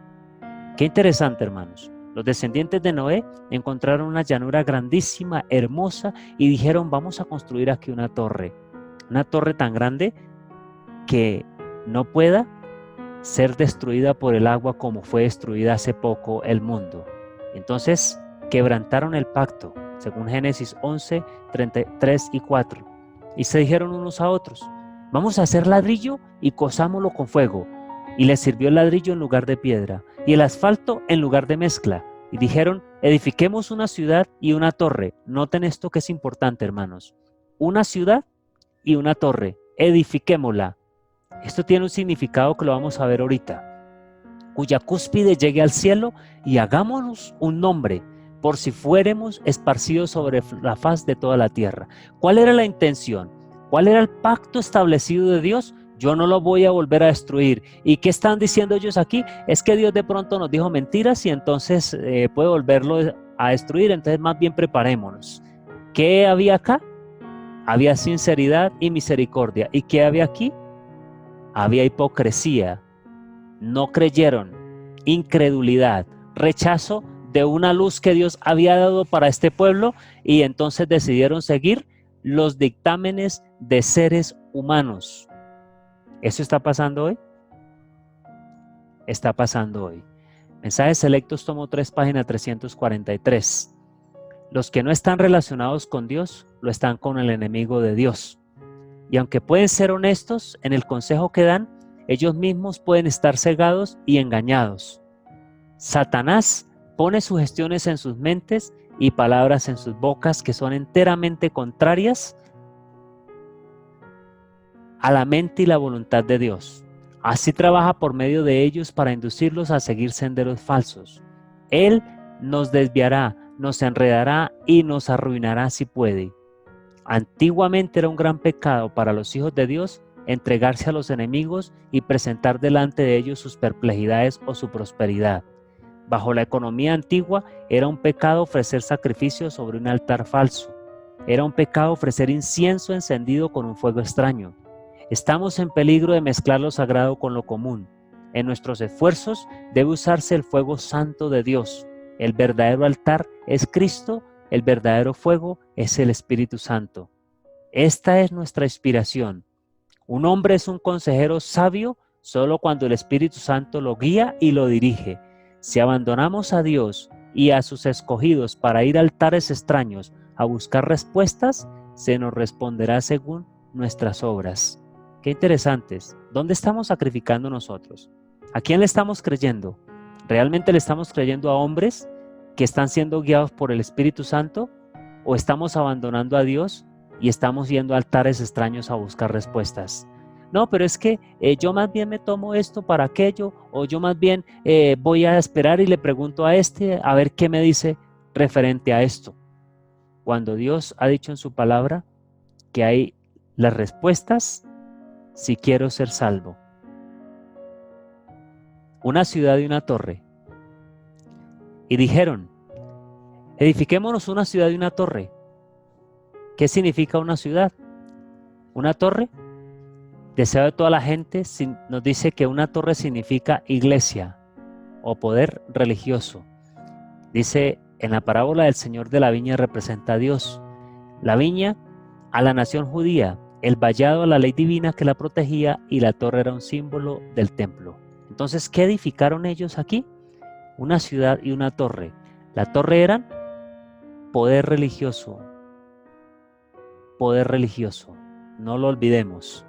B: Qué interesante, hermanos. Los descendientes de Noé encontraron una llanura grandísima, hermosa, y dijeron, vamos a construir aquí una torre tan grande que no pueda ser destruida por el agua como fue destruida hace poco el mundo. Entonces quebrantaron el pacto, según Génesis 11, 33 y 4, y se dijeron unos a otros, vamos a hacer ladrillo y cozámoslo con fuego. Y les sirvió el ladrillo en lugar de piedra, y el asfalto en lugar de mezcla. Y dijeron, edifiquemos una ciudad y una torre. Noten esto que es importante, hermanos. Una ciudad y una torre, edifiquémosla. Esto tiene un significado que lo vamos a ver ahorita. Cuya cúspide llegue al cielo y hagámonos un nombre, por si fuéramos esparcidos sobre la faz de toda la tierra. ¿Cuál era la intención? ¿Cuál era el pacto establecido de Dios? Yo no lo voy a volver a destruir. ¿Y qué están diciendo ellos aquí? Es que Dios de pronto nos dijo mentiras y entonces puede volverlo a destruir. Entonces más bien preparémonos. ¿Qué había acá? Había sinceridad y misericordia. ¿Y qué había aquí? Había hipocresía. No creyeron. Incredulidad. Rechazo de una luz que Dios había dado para este pueblo, y entonces decidieron seguir los dictámenes de seres humanos. ¿Eso está pasando hoy? Está pasando hoy. Mensajes Selectos, tomo 3, página 343. Los que no están relacionados con Dios, lo están con el enemigo de Dios. Y aunque pueden ser honestos en el consejo que dan, ellos mismos pueden estar cegados y engañados. Satanás pone sugestiones en sus mentes y palabras en sus bocas que son enteramente contrarias a la mente y la voluntad de Dios. Así trabaja por medio de ellos para inducirlos a seguir senderos falsos. Él nos desviará, nos enredará y nos arruinará si puede. Antiguamente era un gran pecado para los hijos de Dios entregarse a los enemigos y presentar delante de ellos sus perplejidades o su prosperidad. Bajo la economía antigua era un pecado ofrecer sacrificios sobre un altar falso. Era un pecado ofrecer incienso encendido con un fuego extraño. Estamos en peligro de mezclar lo sagrado con lo común. En nuestros esfuerzos debe usarse el fuego santo de Dios. El verdadero altar es Cristo, el verdadero fuego es el Espíritu Santo. Esta es nuestra inspiración. Un hombre es un consejero sabio solo cuando el Espíritu Santo lo guía y lo dirige. Si abandonamos a Dios y a sus escogidos para ir a altares extraños a buscar respuestas, se nos responderá según nuestras obras. Qué interesantes. ¿Dónde estamos sacrificando nosotros? ¿A quién le estamos creyendo? ¿Realmente le estamos creyendo a hombres que están siendo guiados por el Espíritu Santo? ¿O estamos abandonando a Dios y estamos yendo a altares extraños a buscar respuestas? No, pero es que yo más bien me tomo esto para aquello, o yo más bien voy a esperar y le pregunto a este a ver qué me dice referente a esto. Cuando Dios ha dicho en su palabra que hay las respuestas si quiero ser salvo. Una ciudad y una torre. Y dijeron, edifiquémonos una ciudad y una torre. ¿Qué significa una ciudad? Una torre, deseo de toda la gente, nos dice que una torre significa iglesia o poder religioso. Dice en la parábola del Señor de la viña representa a Dios. La viña a la nación judía, el vallado a la ley divina que la protegía, y la torre era un símbolo del templo. Entonces, ¿qué edificaron ellos aquí? Una ciudad y una torre. La torre eran poder religioso, no lo olvidemos.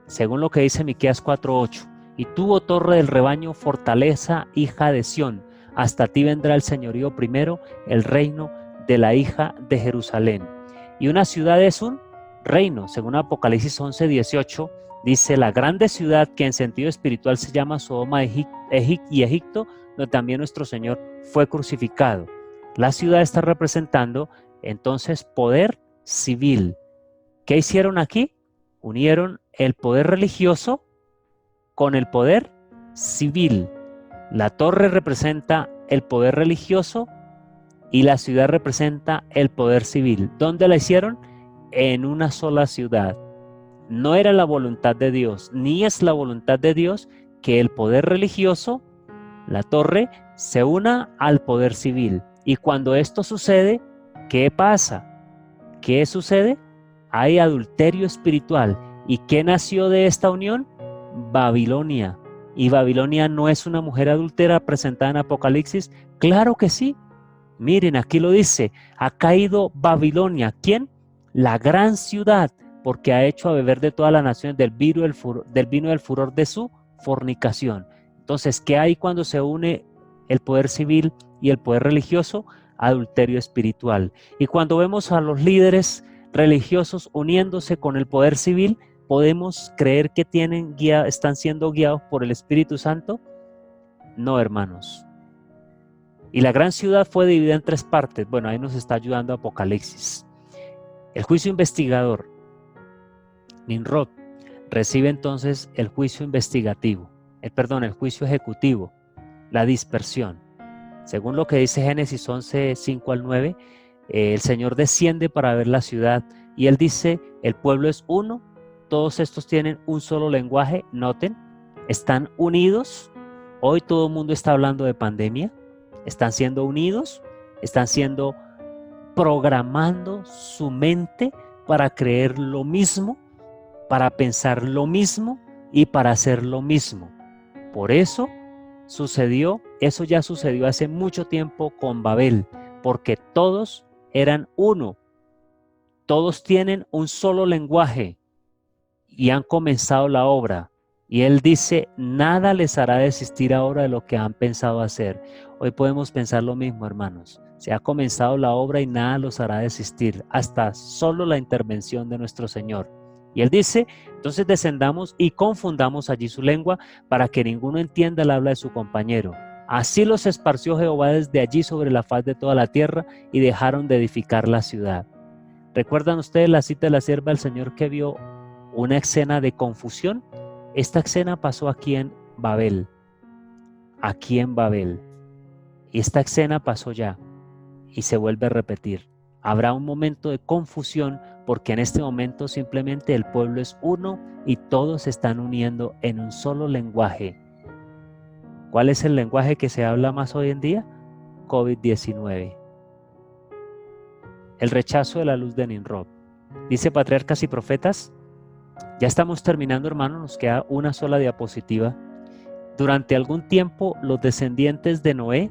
B: Según lo que dice Miqueas 4:8, y tú, oh torre del rebaño, fortaleza, hija de Sión, hasta ti vendrá el señorío primero, el reino de la hija de Jerusalén. Y una ciudad es un reino, según Apocalipsis 11:18, dice, la grande ciudad que en sentido espiritual se llama Sodoma y Egipto, donde también nuestro Señor fue crucificado. La ciudad está representando entonces poder civil. ¿Qué hicieron aquí? Unieron el poder religioso con el poder civil. La torre representa el poder religioso y la ciudad representa el poder civil. ¿Dónde la hicieron? En una sola ciudad. No era la voluntad de Dios, ni es la voluntad de Dios que el poder religioso la torre, se una al poder civil. Y cuando esto sucede, ¿qué pasa? ¿Qué sucede? Hay adulterio espiritual. ¿Y qué nació de esta unión? Babilonia. ¿Y Babilonia no es una mujer adúltera presentada en Apocalipsis? Claro que sí. Miren, aquí lo dice, ha caído Babilonia. ¿Quién? La gran ciudad, porque ha hecho a beber de todas las naciones del vino del furor de su fornicación. Entonces, ¿qué hay cuando se une el poder civil y el poder religioso? Adulterio espiritual. Y cuando vemos a los líderes religiosos uniéndose con el poder civil, ¿podemos creer que están siendo guiados por el Espíritu Santo? No, hermanos. Y la gran ciudad fue dividida en 3 partes. Bueno, ahí nos está ayudando Apocalipsis. El juicio investigador, Nimrod, recibe entonces el juicio investigativo, el juicio ejecutivo, la dispersión. Según lo que dice Génesis 11, 5 al 9, el Señor desciende para ver la ciudad y Él dice, el pueblo es uno, todos estos tienen un solo lenguaje, noten, están unidos. Hoy todo el mundo está hablando de pandemia, están siendo unidos, están siendo programando su mente para creer lo mismo, para pensar lo mismo y para hacer lo mismo. Por eso eso ya sucedió hace mucho tiempo con Babel, porque todos eran uno, todos tienen un solo lenguaje y han comenzado la obra. Y Él dice, nada les hará desistir ahora de lo que han pensado hacer. Hoy podemos pensar lo mismo, hermanos. Se ha comenzado la obra y nada los hará desistir, hasta solo la intervención de nuestro Señor. Y Él dice, entonces descendamos y confundamos allí su lengua para que ninguno entienda el habla de su compañero. Así los esparció Jehová desde allí sobre la faz de toda la tierra y dejaron de edificar la ciudad. ¿Recuerdan ustedes la cita de la sierva del Señor que vio una escena de confusión? Esta escena pasó aquí en Babel. Y esta escena pasó ya y se vuelve a repetir. Habrá un momento de confusión porque en este momento simplemente el pueblo es uno y todos se están uniendo en un solo lenguaje. ¿Cuál es el lenguaje que se habla más hoy en día? COVID-19. El rechazo de la luz de Nimrod. Dice Patriarcas y Profetas. Ya estamos terminando, hermanos, nos queda una sola diapositiva. Durante algún tiempo los descendientes de Noé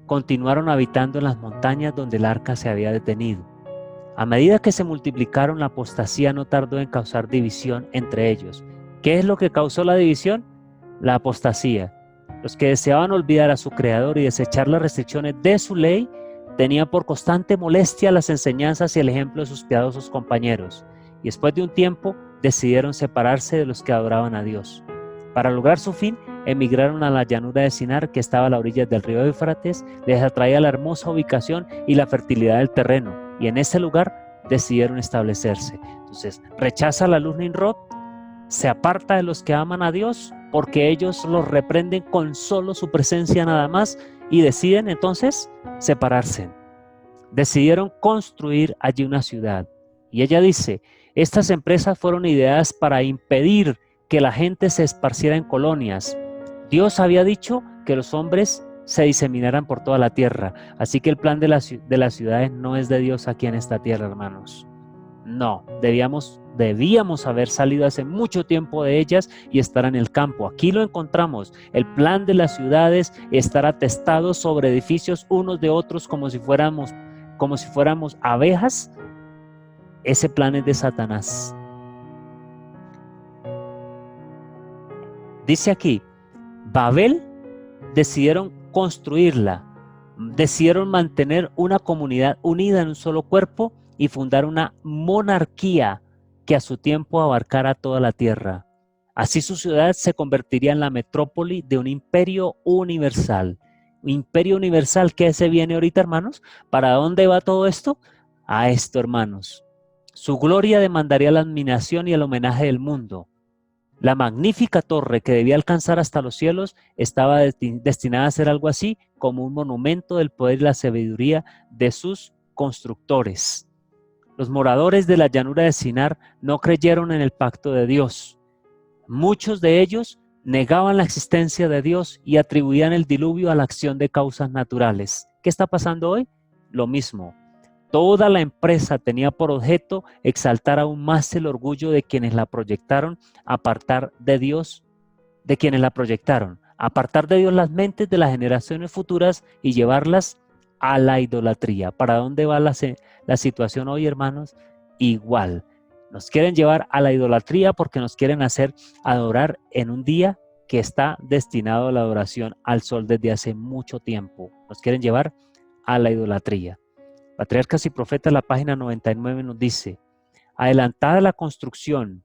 B: continuaron habitando en las montañas donde el arca se había detenido. A medida que se multiplicaron, la apostasía no tardó en causar división entre ellos. ¿Qué es lo que causó la división? La apostasía. Los que deseaban olvidar a su Creador y desechar las restricciones de su ley, tenían por constante molestia las enseñanzas y el ejemplo de sus piadosos compañeros. Y después de un tiempo, decidieron separarse de los que adoraban a Dios. Para lograr su fin, emigraron a la llanura de Sinar, que estaba a la orilla del río Éufrates. Les atraía la hermosa ubicación y la fertilidad del terreno, y en ese lugar decidieron establecerse. Entonces, rechaza la luz Nimrod, se aparta de los que aman a Dios, porque ellos los reprenden con solo su presencia nada más, y deciden entonces separarse. Decidieron construir allí una ciudad. Y ella dice, estas empresas fueron ideadas para impedir que la gente se esparciera en colonias. Dios había dicho que los hombres se diseminaran por toda la tierra, así que el plan de las ciudades no es de Dios aquí en esta tierra, hermanos. No, debíamos haber salido hace mucho tiempo de ellas y estar en el campo. Aquí lo encontramos. El plan de las ciudades estar atestados sobre edificios unos de otros como si fuéramos abejas. Ese plan es de Satanás. Dice aquí, Babel decidieron construirla, decidieron mantener una comunidad unida en un solo cuerpo y fundar una monarquía que a su tiempo abarcara toda la tierra. Así su ciudad se convertiría en la metrópoli de un imperio universal. Imperio universal, ¿qué se viene ahorita, hermanos? ¿Para dónde va todo esto? A esto, hermanos. Su gloria demandaría la admiración y el homenaje del mundo. La magnífica torre que debía alcanzar hasta los cielos estaba destinada a ser algo así como un monumento del poder y la sabiduría de sus constructores. Los moradores de la llanura de Sinar no creyeron en el pacto de Dios. Muchos de ellos negaban la existencia de Dios y atribuían el diluvio a la acción de causas naturales. ¿Qué está pasando hoy? Lo mismo. Toda la empresa tenía por objeto exaltar aún más el orgullo de quienes la proyectaron, apartar de Dios, de quienes la proyectaron, apartar de Dios las mentes de las generaciones futuras y llevarlas a la idolatría. ¿Para dónde va la situación hoy, hermanos? Igual. Nos quieren llevar a la idolatría porque nos quieren hacer adorar en un día que está destinado a la adoración al sol desde hace mucho tiempo. Nos quieren llevar a la idolatría. Patriarcas y Profetas, la página 99 nos dice: adelantada la construcción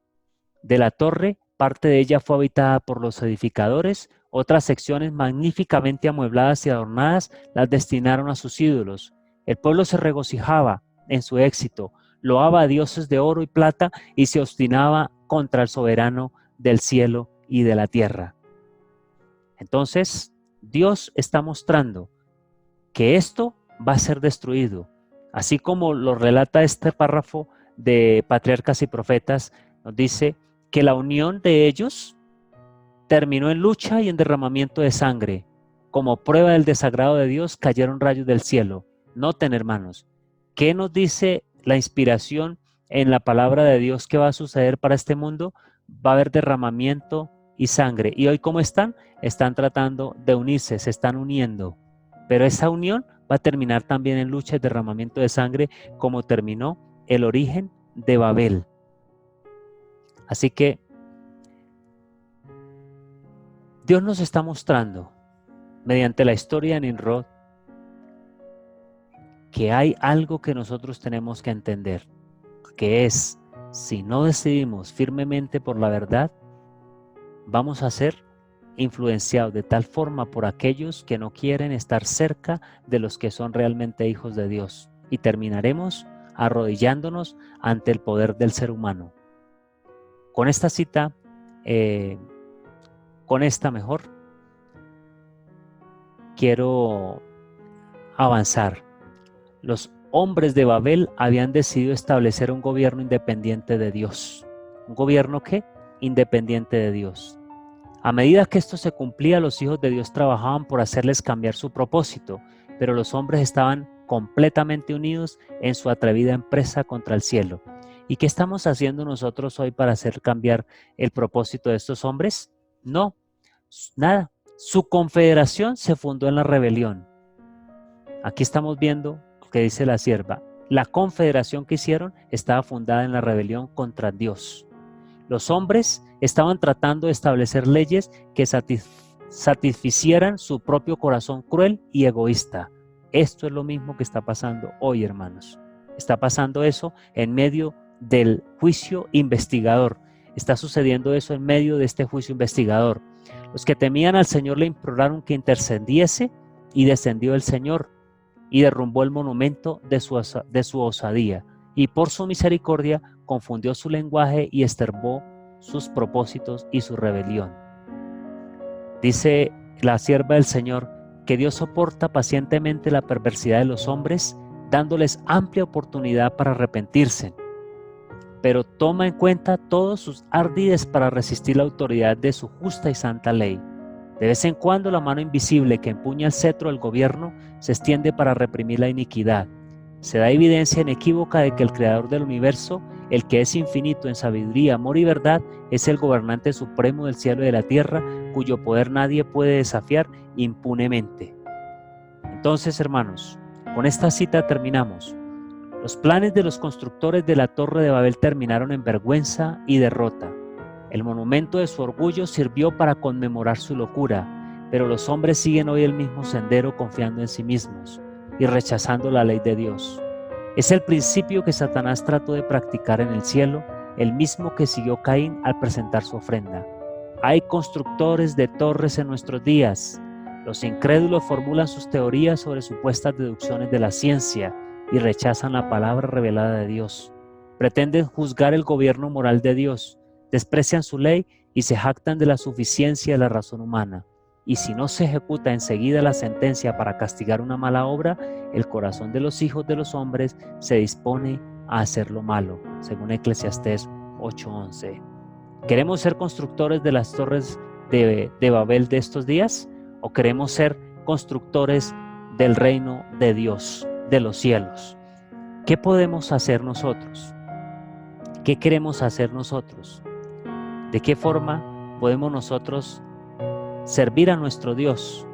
B: de la torre, parte de ella fue habitada por los edificadores, otras secciones magníficamente amuebladas y adornadas las destinaron a sus ídolos. El pueblo se regocijaba en su éxito, loaba a dioses de oro y plata y se obstinaba contra el soberano del cielo y de la tierra. Entonces, Dios está mostrando que esto va a ser destruido. Así como lo relata este párrafo de Patriarcas y Profetas, nos dice que la unión de ellos terminó en lucha y en derramamiento de sangre. Como prueba del desagrado de Dios, cayeron rayos del cielo. Noten, hermanos, ¿qué nos dice la inspiración en la palabra de Dios que va a suceder para este mundo? Va a haber derramamiento y sangre. ¿Y hoy cómo están? Están tratando de unirse, se están uniendo. Pero esa unión va a terminar también en lucha y derramamiento de sangre, como terminó el origen de Babel. Así que Dios nos está mostrando, mediante la historia de Nimrod, que hay algo que nosotros tenemos que entender, que es, si no decidimos firmemente por la verdad, vamos a ser influenciados de tal forma por aquellos que no quieren estar cerca de los que son realmente hijos de Dios, y terminaremos arrodillándonos ante el poder del ser humano. Con esta cita, quiero avanzar. Los hombres de Babel habían decidido establecer un gobierno independiente de Dios. ¿Un gobierno qué? Independiente de Dios. A medida que esto se cumplía, los hijos de Dios trabajaban por hacerles cambiar su propósito, pero los hombres estaban completamente unidos en su atrevida empresa contra el cielo. ¿Y qué estamos haciendo nosotros hoy para hacer cambiar el propósito de estos hombres? No, nada. Su confederación se fundó en la rebelión. Aquí estamos viendo lo que dice la sierva. La confederación que hicieron estaba fundada en la rebelión contra Dios. Los hombres estaban tratando de establecer leyes que satisficieran su propio corazón cruel y egoísta. Esto es lo mismo que está pasando hoy, hermanos. Está pasando eso en medio del juicio investigador. Está sucediendo eso en medio de este juicio investigador. Los que temían al Señor le imploraron que intercediese, y descendió el Señor y derrumbó el monumento de su osadía, y por su misericordia confundió su lenguaje y extirpó sus propósitos y su rebelión. Dice la sierva del Señor que Dios soporta pacientemente la perversidad de los hombres, dándoles amplia oportunidad para arrepentirse, pero toma en cuenta todos sus ardides para resistir la autoridad de su justa y santa ley. De vez en cuando la mano invisible que empuña el cetro del gobierno se extiende para reprimir la iniquidad. Se da evidencia inequívoca de que el creador del universo, el que es infinito en sabiduría, amor y verdad, es el gobernante supremo del cielo y de la tierra, cuyo poder nadie puede desafiar impunemente. Entonces, hermanos, con esta cita terminamos. Los planes de los constructores de la Torre de Babel terminaron en vergüenza y derrota. El monumento de su orgullo sirvió para conmemorar su locura, pero los hombres siguen hoy el mismo sendero confiando en sí mismos y rechazando la ley de Dios. Es el principio que Satanás trató de practicar en el cielo, el mismo que siguió Caín al presentar su ofrenda. Hay constructores de torres en nuestros días. Los incrédulos formulan sus teorías sobre supuestas deducciones de la ciencia y rechazan la palabra revelada de Dios. Pretenden juzgar el gobierno moral de Dios, desprecian su ley y se jactan de la suficiencia de la razón humana. Y si no se ejecuta enseguida la sentencia para castigar una mala obra, el corazón de los hijos de los hombres se dispone a hacer lo malo, según Eclesiastés 8:11. Queremos ser constructores de las torres de Babel de estos días? ¿O queremos ser constructores del reino de Dios, de los cielos? ¿Qué podemos hacer nosotros? ¿Qué queremos hacer nosotros? ¿De qué forma podemos nosotros servir a nuestro Dios